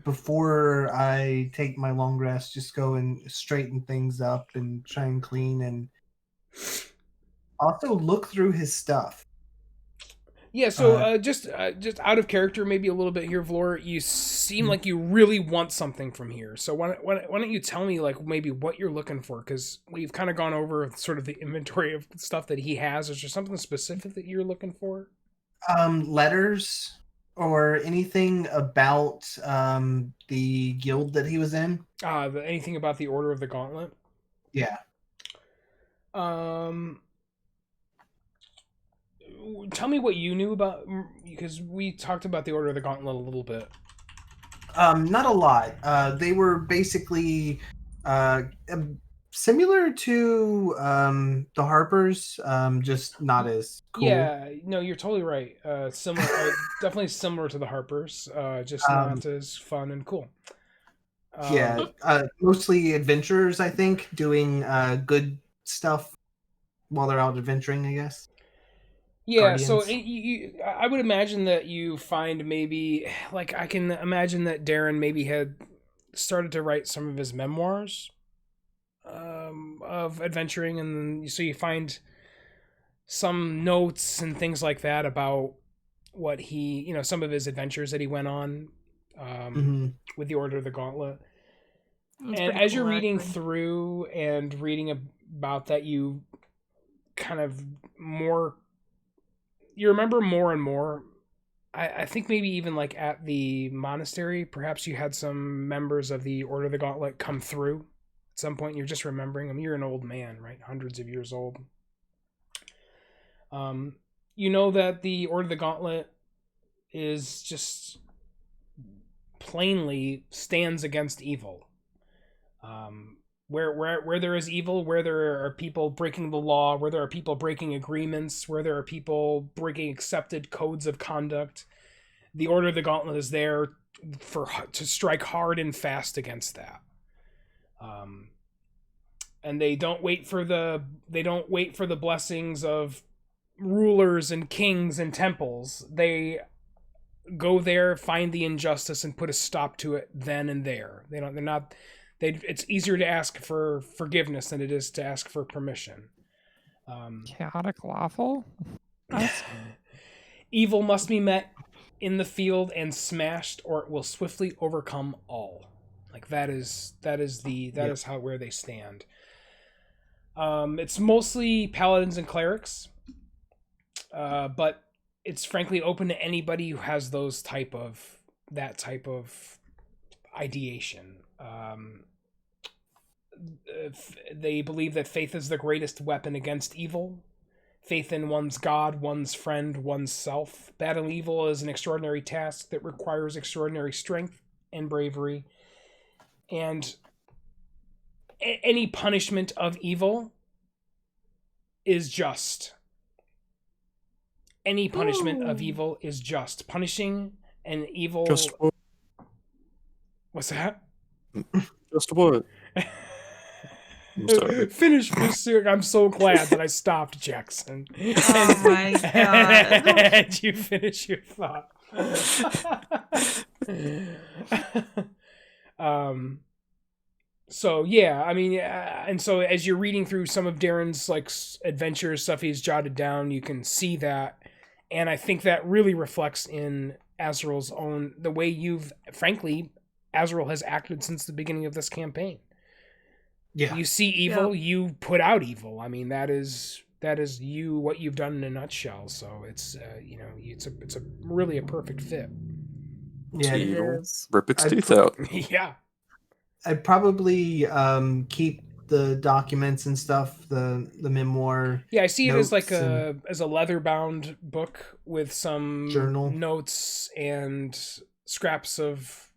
before I take my long rest, just go and straighten things up and try and clean and also look through his stuff.
Yeah, so just out of character, maybe a little bit here, Vlor. You seem like you really want something from here. So why don't you tell me like maybe what you're looking for? Because we've kind of gone over sort of the inventory of stuff that he has. Is there something specific that you're looking for?
Letters or anything about the guild that he was in.
Anything about the Order of the Gauntlet?
Yeah.
Tell me what you knew about, because we talked about the Order of the Gauntlet a little bit.
Not a lot. They were basically similar to the Harpers, just not as cool.
Yeah, no, you're totally right. Similar, definitely similar to the Harpers, just not as fun and cool.
Yeah, mostly adventurers, I think, doing good stuff while they're out adventuring, I guess.
Yeah,
Guardians.
so I would imagine that you find maybe, like, I can imagine that Darren maybe had started to write some of his memoirs of adventuring, and then so you find some notes and things like that about what he, some of his adventures that he went on with the Order of the Gauntlet.
That's
And
pretty
as you're
cool,
reading
actually.
through and reading about that, you kind of you remember more and more. I think maybe even like at the monastery, perhaps you had some members of the Order of the Gauntlet come through at some point. You're just remembering them. You're an old man, right? Hundreds of years old. You know that the Order of the Gauntlet is just plainly stands against evil. Where there is evil, where there are people breaking the law, where there are people breaking agreements, where there are people breaking accepted codes of conduct, the Order of the Gauntlet is there to strike hard and fast against that. And they don't wait for the blessings of rulers and kings and temples. They go there, find the injustice, and put a stop to it then and there. It's easier to ask for forgiveness than it is to ask for permission.
Chaotic lawful?
Evil must be met in the field and smashed, or it will swiftly overcome all. Like that is how where they stand. It's mostly paladins and clerics, but it's frankly open to anybody who has that type of ideation. They believe that faith is the greatest weapon against evil. Faith in one's God, one's friend, one's self. Battling evil is an extraordinary task that requires extraordinary strength and bravery. And any punishment of evil is just. Any punishment of evil is just. Punishing an evil...
Just what?
What's that?
Just what? I'm sorry.
Finish this. I'm so glad that I stopped, Jackson.
Oh my god.
And you finish your thought. So yeah, I mean, and so as you're reading through some of Darren's like adventures, stuff he's jotted down, you can see that, and I think that really reflects in Azrael's own, the way frankly, Azrael has acted since the beginning of this campaign.
Yeah.
You see evil, you put out evil. I mean, that is you, what you've done in a nutshell. So it's it's a really a perfect fit.
Yeah,
It
Evil.
is.
Rip its teeth out.
Yeah.
I'd probably keep the documents and stuff, the memoir.
Yeah, I see it as like
notes
as a leather bound book with some
Journal.
notes and scraps of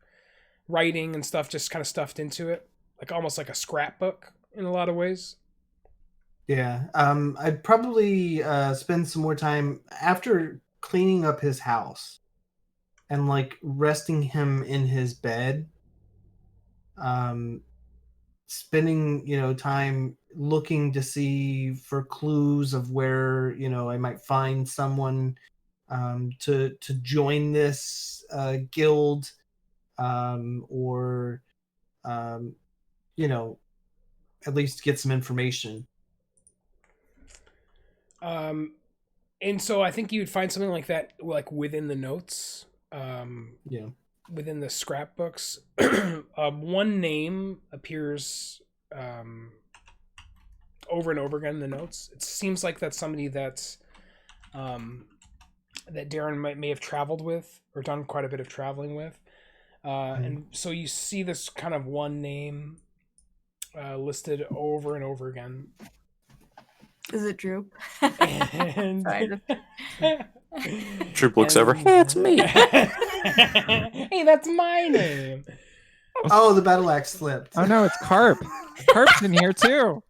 writing and stuff just kind of stuffed into it. Like almost like a scrapbook in a lot of ways.
Yeah. I'd probably spend some more time after cleaning up his house and like resting him in his bed. Spending, time looking to see for clues of where, I might find someone to join this guild, or at least get some information.
And so I think you'd find something like that, like within the notes,
Yeah.
within the scrapbooks. One name appears over and over again in the notes. It seems like that's somebody that's that Darren may have traveled with or done quite a bit of traveling with. And so you see this kind of one name listed over and over again.
Is it Droop?
And
Sorry,
Troop looks over. Hey, it's me.
Hey, that's my name.
Oh, the battle axe slipped.
Oh no, it's Carp. Carp's in here too.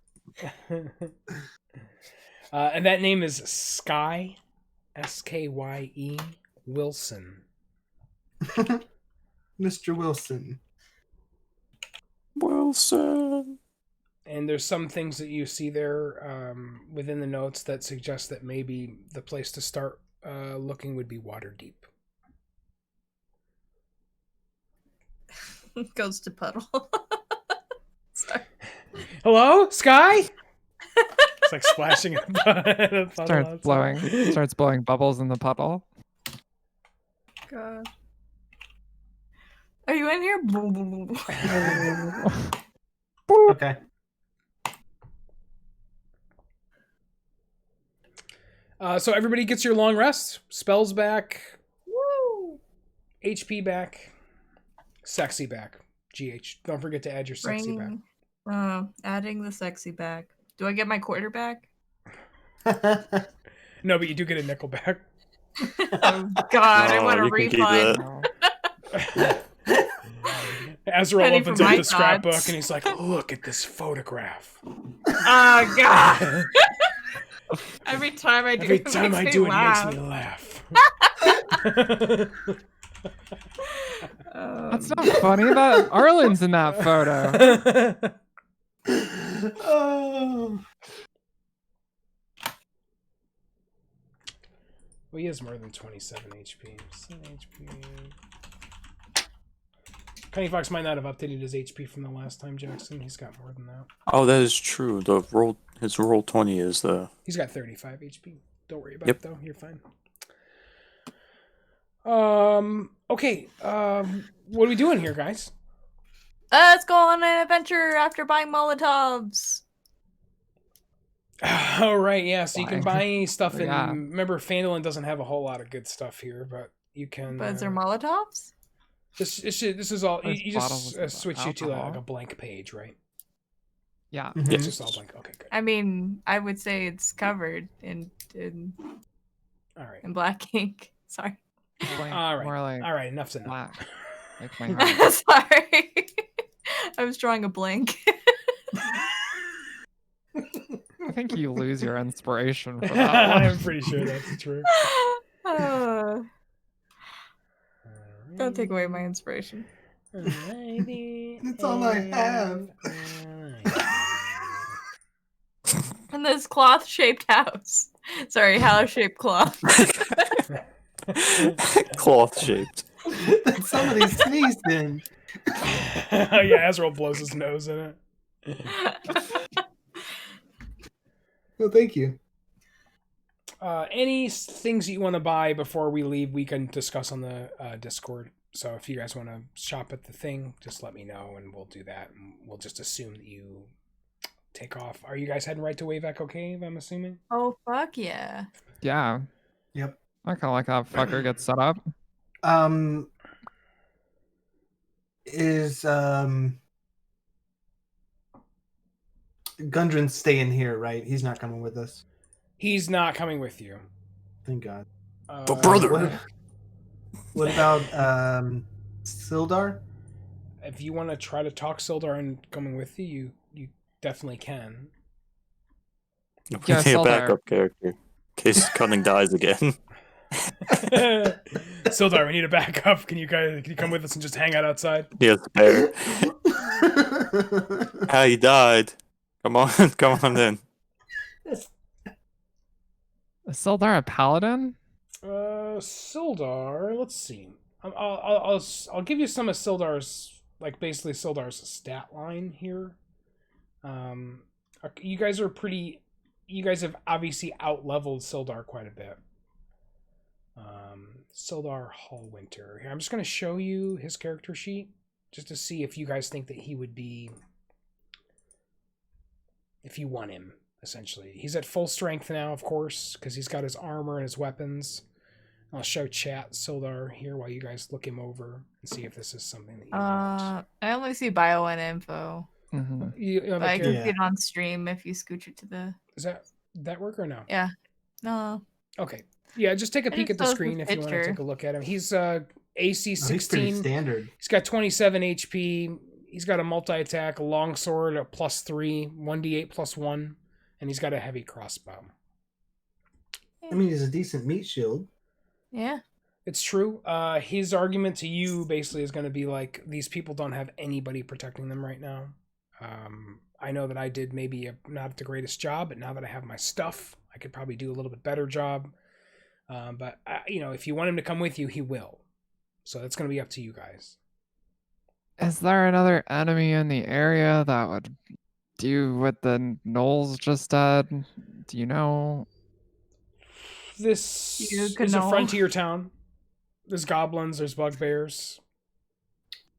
And that name is Skye, Skye Wilson.
Mr. Wilson.
Wilson.
And there's some things that you see there within the notes that suggest that maybe the place to start looking would be Waterdeep.
Goes to Puddle. Sorry.
Hello, Skye? It's like splashing in a puddle
Starts blowing bubbles in the puddle.
God. Are you in here?
Okay.
So everybody gets your long rest. Spells back.
Woo!
HP back. Sexy back. GH. Don't forget to add your sexy back.
Adding the sexy back. Do I get my quarter back?
No, but you do get a nickel back.
Oh God, I
No,
want a
you can keep
refund.
that.
Azrael
Penny
opens
for
up
my
the scrapbook
thoughts.
and he's like, look at this photograph.
Oh God. Every time I do
Every
it,
time I
makes
do
me
it,
laugh.
it makes me laugh.
That's not funny. That Arlen's in that photo.
Oh.
Well, he has more than 27 HP. 7 HP. Penny Fox might not have updated his HP from the last time, Jackson. He's got more than that.
Oh, that is true. His roll 20 is the.
He's got 35 HP. Don't worry about
Yep.
it, though. You're fine. Okay. What are we doing here, guys?
Let's go on an adventure after buying Molotovs.
Oh, right, yeah. So you can
Why?
buy stuff in.
Yeah.
Remember, Phandalin doesn't have a whole lot of good stuff here, but you can.
But is there Molotovs?
This is all.
There's
You
bottles
just
of
switch you to like
alcohol.
a blank page, right?
Yeah.
Mhm.
It's just all blank. Okay, good.
I mean, I would say it's covered in
All right.
black ink. Sorry.
Blank,
All right.
More like
All right. Enough's enough.
black. Like my heart.
Sorry. I was drawing a blank.
I think you lose your inspiration for that one.
I'm pretty sure that's true.
Don't take away my inspiration.
It's all I have.
And this cloth-shaped house. Sorry, house-shaped cloth.
Cloth shaped.
That somebody sneezed in.
Yeah, Azrael blows his nose in it.
Well, thank you.
Any things you want to buy before we leave, we can discuss on the Discord. So if you guys want to shop at the thing, just let me know and we'll do that. And we'll just assume that you take off. Are you guys heading right to Wave Echo Cave, I'm assuming?
Oh, fuck yeah.
Yeah.
Yep.
I kind of like how fucker gets set up.
Is Gundren staying here, right? He's not coming with us.
He's not coming with you.
Thank God.
But brother.
What about Sildar?
If you want to try to talk Sildar and coming with you, you definitely can.
We
Yeah,
need a
Sildar.
backup character in case Cunning dies again.
Sildar, we need a backup. Can you come with us and just hang out outside?
Yes, bear. How he died. Come on, come on in.
Is Sildar a paladin?
Sildar. Let's see. I'll give you some of Sildar's, like basically Sildar's stat line here. You guys are pretty. You guys have obviously out-leveled Sildar quite a bit. Sildar Hallwinter. Here, I'm just going to show you his character sheet just to see if you guys think that he would be, if you want him, essentially. He's at full strength now, of course, because he's got his armor and his weapons. I'll show chat Sildar here while you guys look him over and see if this is something that you want.
I only see bio and info.
Mm-hmm.
You have
But
a
I can
character.
see it on stream if you scooch it to the...
Does that work or no?
Yeah. No.
Okay. Yeah, just take a
It
peek at the
shows the
screen if you want to
picture.
take a look at him. He's AC
Oh, he's pretty
16.
standard.
He's got 27 HP. He's got a multi-attack, a longsword, a +3, 1d8 +1, and he's got a heavy crossbow.
I mean, he's a decent meat shield.
Yeah.
It's true. His argument to you basically is going to be like, these people don't have anybody protecting them right now. I know that I did maybe not the greatest job, but now that I have my stuff, I could probably do a little bit better job. But if you want him to come with you, he will. So that's going to be up to you guys.
Is there another enemy in the area that would do what the gnolls just did? Do you know?
This
You
is a
gnoll.
frontier town. There's goblins, there's bugbears.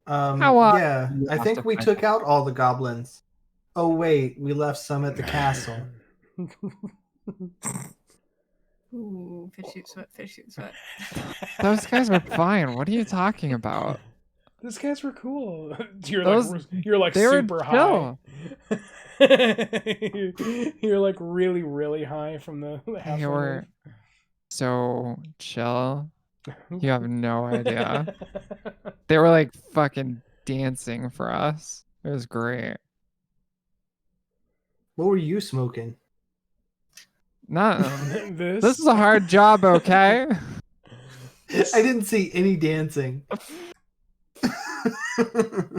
Yeah,
you
I
have
think
to
we
find
took out all the goblins. Oh wait, we left some at the castle.
Ooh, fish shoot sweat, fish shoot sweat.
Those guys are fine. What are you talking about?
Those guys were cool. You're like
they were
super high.
chill.
You're like really, really high from the halfway.
They were so chill. You have no idea. They were like fucking dancing for us. It was great.
What were you smoking?
Not
this
this is a hard job, okay?
I didn't see any dancing.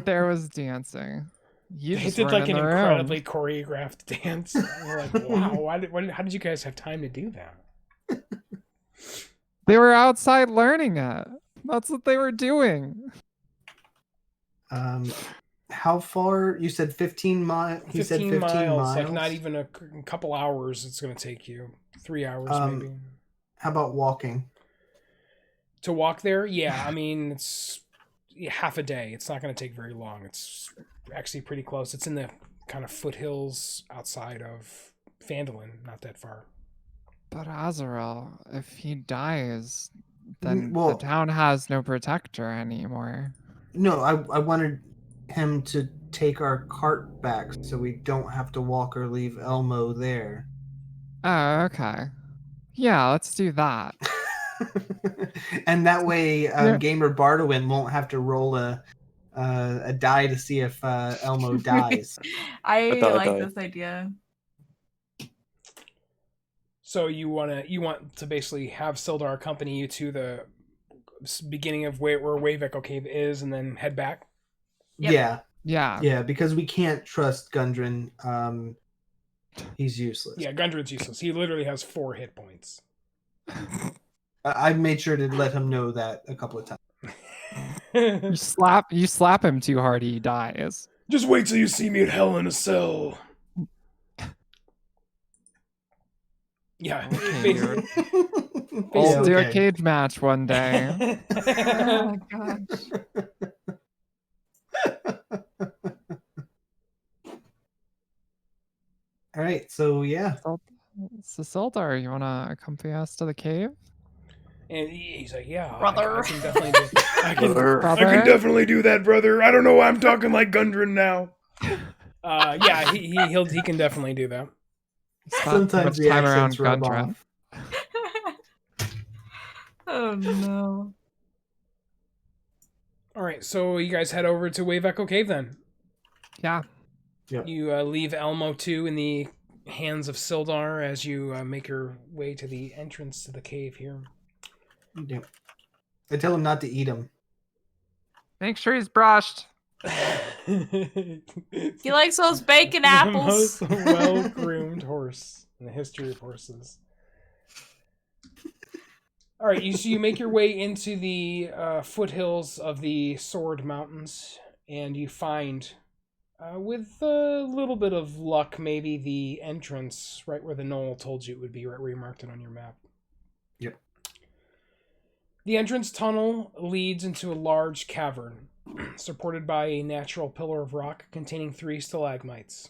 There was dancing. You
They
just
did
weren't
like
in
an
the room.
incredibly choreographed dance. We're like, wow, how did you guys have time to do that?
They were outside learning it. That's what they were doing.
How far? You said 15 miles. He said 15 miles.
like not even a couple hours. It's gonna take you 3 hours maybe.
How about walking?
To walk there, yeah. I mean, it's half a day. It's not going to take very long. It's actually pretty close. It's in the kind of foothills outside of Phandalin, not that far.
But Azrael, if he dies, then
well-
the town has no protector anymore.
No, I wanted him to take our cart back so we don't have to walk or leave Elmo there.
Oh, okay. Yeah, let's do that.
And that way,
Yeah.
Gamer Bardowin won't have to roll a die to see if Elmo dies.
I
die,
like
die.
this idea.
So you want to basically have Sildar accompany you to the beginning of where Wave Echo Cave is, and then head back.
Yep.
Yeah,
Yeah.
yeah, because we can't trust Gundren. He's useless.
Yeah, Gundren's useless. He literally has 4 hit points.
I made sure to let him know that a couple of times.
You slap him too hard, he dies.
Just wait till you see me at Hell in a Cell. Yeah,
Okay,
basically.
We'll
Yeah,
do a
okay.
cage match one day.
Oh gosh.
All right, so yeah,
So Sildar, you wanna accompany us to the cave?
And he's like, yeah,
Brother.
I can definitely do I can,
Brother.
I can definitely do that, brother. I don't know why I'm talking like Gundren now. Yeah, he can definitely do that.
Spent
sometimes
much
the
time around
accents rub
Gundren.
off.
Oh no.
All right, so you guys head over to Wave Echo Cave then.
Yeah.
You leave Elmo 2 in the hands of Sildar as you make your way to the entrance to the cave here.
Yeah. I tell him not to eat him.
Make sure he's brushed.
He likes those bacon
The
apples.
most well-groomed horse in the history of horses. All right, so you make your way into the foothills of the Sword Mountains, and you find, with a little bit of luck, maybe the entrance right where the gnoll told you it would be, right where you marked it on your map.
Yep.
The entrance tunnel leads into a large cavern, supported by a natural pillar of rock containing 3 stalagmites.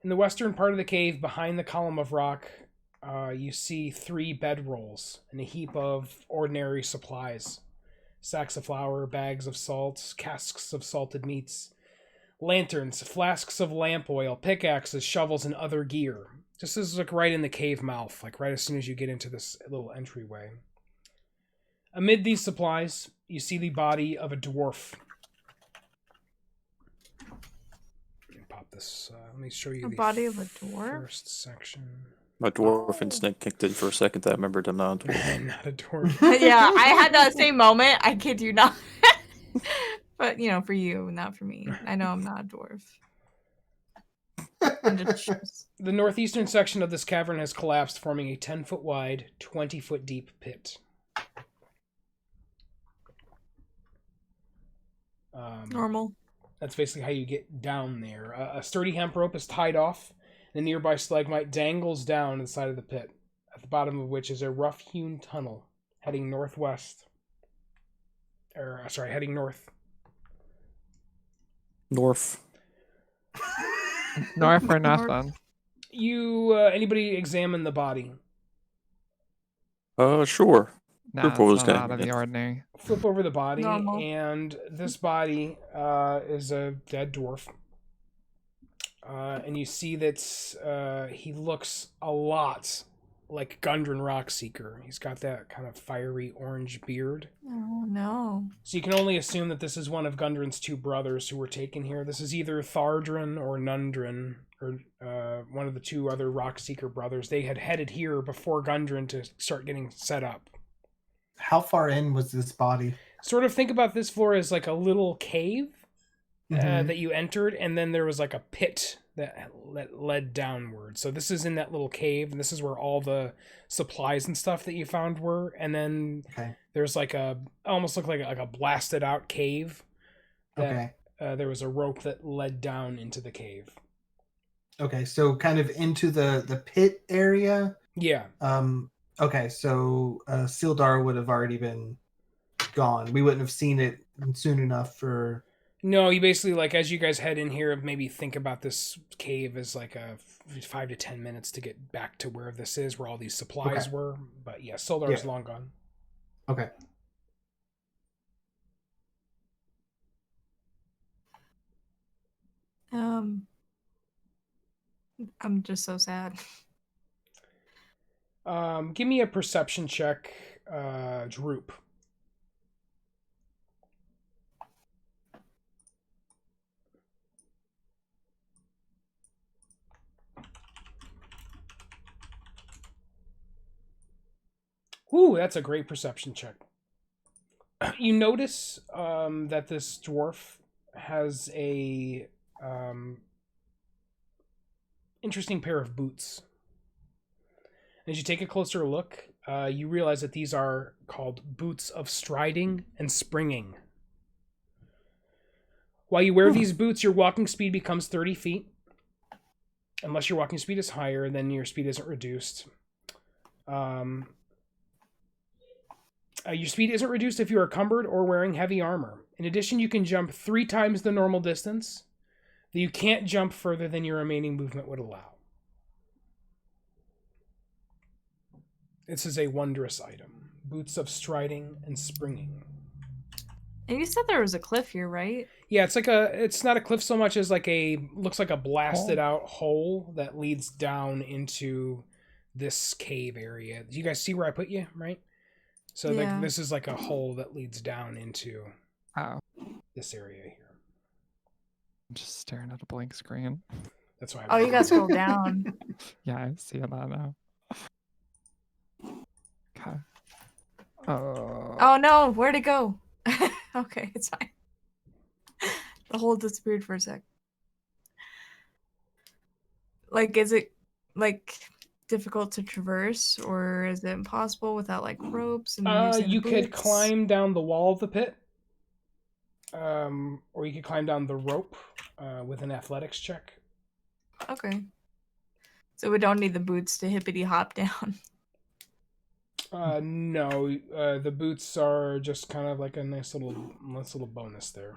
In the western part of the cave, behind the column of rock, you see 3 bedrolls and a heap of ordinary supplies. Sacks of flour, bags of salt, casks of salted meats, lanterns, flasks of lamp oil, pickaxes, shovels, and other gear. This is like right in the cave mouth, like right as soon as you get into this little entryway. Amid these supplies, you see the body of a dwarf. Let me pop this. Let me show you
A
the
body of a dwarf?
first section.
My dwarf instinct kicked in for a second. I remembered I'm not a dwarf.
Not a dwarf.
Yeah, I had that same moment. I kid you not. But for you, not for me. I know I'm not a dwarf. I'm just-
The northeastern section of this cavern has collapsed, forming a 10-foot wide, 20-foot deep pit.
Normal.
That's basically how you get down there. A sturdy hemp rope is tied off. The nearby stalagmite dangles down the side of the pit, at the bottom of which is a rough-hewn tunnel heading northwest. Heading north.
North.
North for nothing.
You, anybody examine the body?
Sure.
Nah,
Purple was
it's not
gonna
out of
be
the
it.
ordinary.
Flip over the body,
Normal.
and this body is a dead dwarf. And you see that he looks a lot like Gundren Rockseeker. He's got that kind of fiery orange beard.
Oh no.
So you can only assume that this is one of Gundren's 2 brothers who were taken here. This is either Thardrin or Nundren, or one of the 2 other Rockseeker brothers. They had headed here before Gundren to start getting set up.
How far in was this body?
Sort of think about this floor as like a little cave
Mhm.
that you entered, and then there was like a pit that led downward. So this is in that little cave, and this is where all the supplies and stuff that you found were. And then
Okay.
there's like almost looked like a blasted out cave. That,
Okay.
there was a rope that led down into the cave.
Okay. So kind of into the pit area.
Yeah.
Okay, so Sildar would have already been gone. We wouldn't have seen it soon enough for.
No, you basically, like, as you guys head in here, maybe think about this cave as like a 5 to 10 minutes to get back to where this is, where all these supplies
Okay.
were. But yeah, Sildar's long gone.
Okay.
I'm just so sad.
Give me a perception check, Droop. Ooh, that's a great perception check. You notice that this dwarf has a interesting pair of boots. As you take a closer look, you realize that these are called boots of striding and springing. While you wear these boots, your walking speed becomes 30 feet. Unless your walking speed is higher, then your speed isn't reduced. Your speed isn't reduced if you are cumbered or wearing heavy armor. In addition, you can jump 3 times the normal distance. You can't jump further than your remaining movement would allow. This is a wondrous item. Boots of striding and springing.
And you said there was a cliff here, right?
Yeah, it's not a cliff so much as looks like a blasted out hole that leads down into this cave area. You guys see where I put you, right? So
Yeah.
this is like a hole that leads down into this area here.
I'm just staring at a blank screen.
That's why.
Oh, you gotta scroll down.
Yeah, I see that now. Okay.
Oh no, where'd it go? Okay, it's fine. The hole disappeared for a sec. Like, is it like difficult to traverse, or is it impossible without like ropes and using
you
the
could
boots?
climb down the wall of the pit, or you could climb down the rope with an athletics check.
Okay. So we don't need the boots to hippity hop down.
No, the boots are just kind of like a nice little bonus there.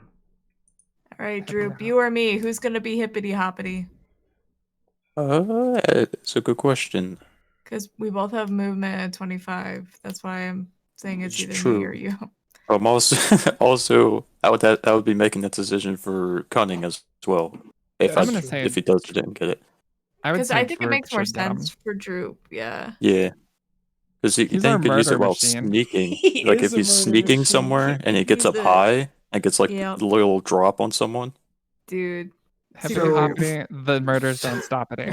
All right, Droop, you or me? Who's gonna be hippity hoppity?
It's a good question.
Because we both have movement at 25. That's why I'm saying it's
It's
either me or
true.
you.
I'm also I would be making that decision for cunning as well. If
That's
I'm gonna
true.
say
if he does or didn't get it.
I would
Because
say
I think it
Droop
makes more
should get 'em.
sense for Droop. Yeah.
Yeah. Because he
He's
then
our
could use it
murder
while
machine.
sneaking.
He
Like
is
if
a
he's
murder
sneaking
machine.
somewhere and he gets
He's
up
the-
high and gets like
Yep.
a little drop on someone.
Dude.
Hippity
So-
hoppity, the murders don't stop it.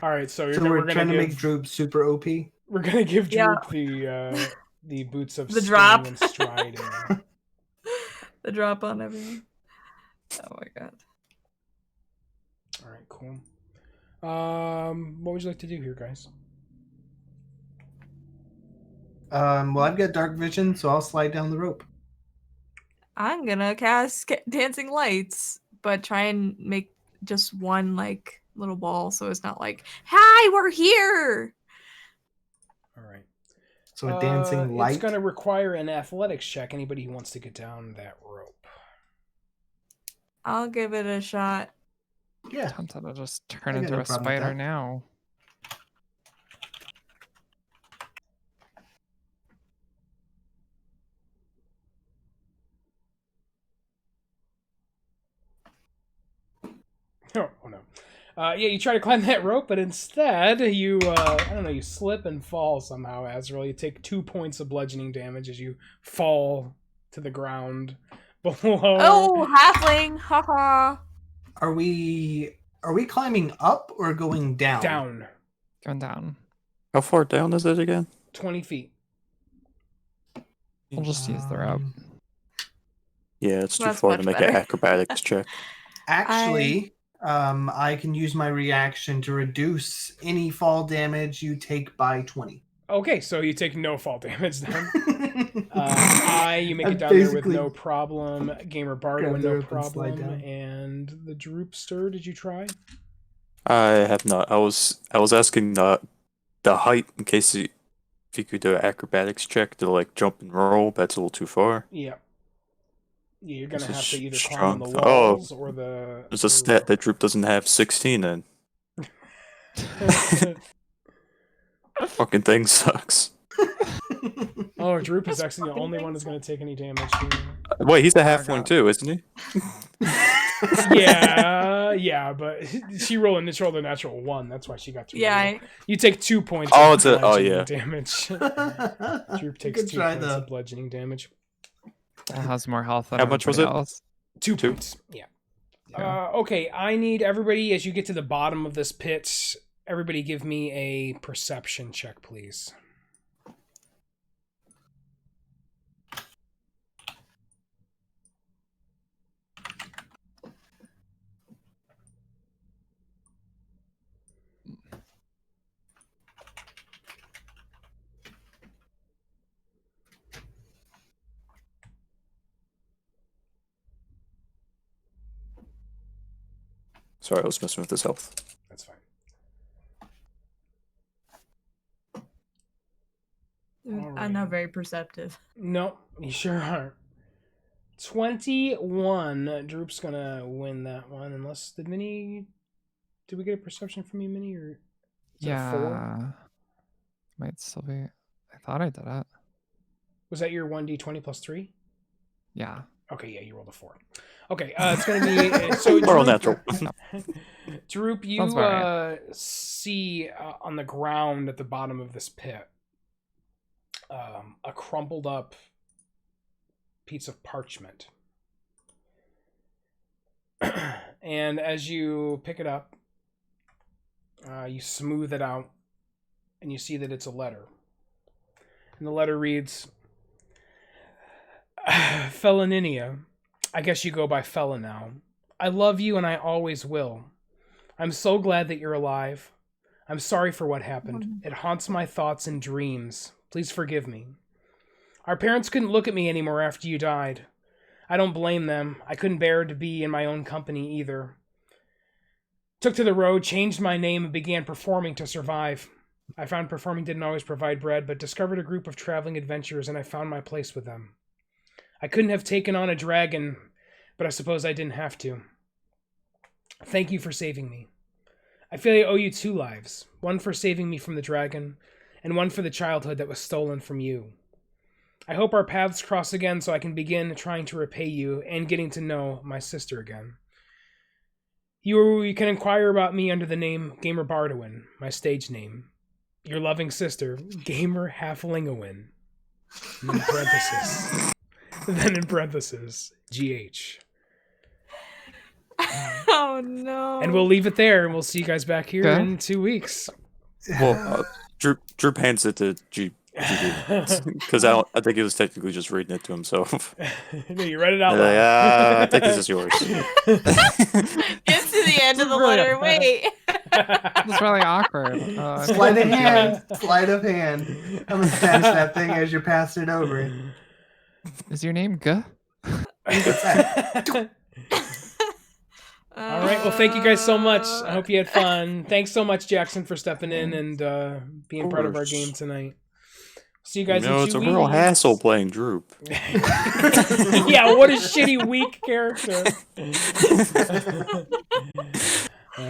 All right, so
So we're
gonna
trying to
give
make Droop super OP.
we're gonna give
Yeah.
Droop the boots of
The
springing
drop.
and striding.
The drop on everything. Oh my god.
All right, cool. What would you like to do here, guys?
Well, I've got dark vision, so I'll slide down the rope.
I'm gonna cast dancing lights, but try and make just one like little ball so it's not like, hi, we're here.
All right.
So a dancing light.
It's going to require an athletics check. Anybody who wants to get down that rope.
I'll give it a shot.
Yeah.
Tempted to just turn
I got
into
no
a
problem with
spider
that.
now.
Oh no. Yeah, you try to climb that rope, but instead you, you slip and fall somehow, Azrael. You take 2 points of bludgeoning damage as you fall to the ground below.
Oh, halfling! Haha.
Are we climbing up or going down?
Down.
Going down.
How far down is it again?
20 feet.
We'll just use the rope.
Yeah, it's too
That's
far to
much
make
better.
an acrobatics check.
Actually, I can use my reaction to reduce any fall damage you take by 20.
Okay, so you take no fall damage then. You make
I'm
it down there with
basically
no problem. Gamer Bardo
grab
with
the
no
rope and slide
problem.
down.
And the Droopster, did you try?
I have not. I was asking the height in case if you could do an acrobatics check to like jump and roll. But that's a little too far.
Yeah. Yeah, you're gonna
This
have to
is
either climb on the
strong. Oh,
walls or the.
there's a stat that Droop doesn't have 16 in. Fucking thing sucks.
Oh, Droop is actually the only one that's gonna take any damage here.
Wait, he's a half
God.
one too, isn't he?
Yeah, but she rolled a natural 1. That's why she got 3.
Yeah,
You take 2 points.
Oh,
of
it's a- oh,
bludgeoning
yeah.
damage. Droop takes
Good
2
try,
points
though.
of bludgeoning damage.
It has more health than
How much was
everybody
it?
else.
2
2?
points. Yeah.
Yeah.
Okay, I need everybody, as you get to the bottom of this pit, everybody give me a perception check, please.
Sorry, I was messing with his health.
That's fine.
I'm not very perceptive.
No, you sure aren't. 21. Droop's gonna win that one, unless did we get a perception from you, Minnie, or is it a 4?
Yeah. Might still be. I thought I did it.
Was that your 1d20 plus 3?
Yeah.
Okay, yeah, you rolled a 4. Okay, it's gonna be so
Moral
Droop,
natural.
Droop, you
Sounds about
see on the ground at the bottom of this pit a crumpled up piece of parchment. And as you pick it up, you smooth it out, and you see that it's a letter. And the letter reads, Feloninia, I guess you go by Fella now. I love you and I always will. I'm so glad that you're alive. I'm sorry for what happened. It haunts my thoughts and dreams. Please forgive me. Our parents couldn't look at me anymore after you died. I don't blame them. I couldn't bear to be in my own company either. Took to the road, changed my name, and began performing to survive. I found performing didn't always provide bread, but discovered a group of traveling adventurers, and I found my place with them. I couldn't have taken on a dragon, but I suppose I didn't have to. Thank you for saving me. I feel I owe you 2 lives, one for saving me from the dragon, and one for the childhood that was stolen from you. I hope our paths cross again so I can begin trying to repay you and getting to know my sister again. You can inquire about me under the name Gamer Bardowin, my stage name. Your loving sister, Gamer Halflingowin. In parenthesis. Then in parenthesis, GH.
Oh no.
And we'll leave it there, and we'll see you guys back here
Okay.
in 2 weeks.
Well, Droop hands it to because I think he was technically just reading it to himself.
No, you read it out
Like,
loud.
I think this is yours.
Get to the end of the letter. Wait.
It's really awkward.
Sleight of hand. Sleight of hand. I'm gonna snatch that thing as you're passing it over.
Is your name G?
All right. Well, thank you guys so much. I hope you had fun. Thanks so much, Jackson, for stepping in and being part of our
course.
game tonight. See you guys in 2
It's a
weeks.
real hassle playing Droop.
Yeah, what a shitty, weak character.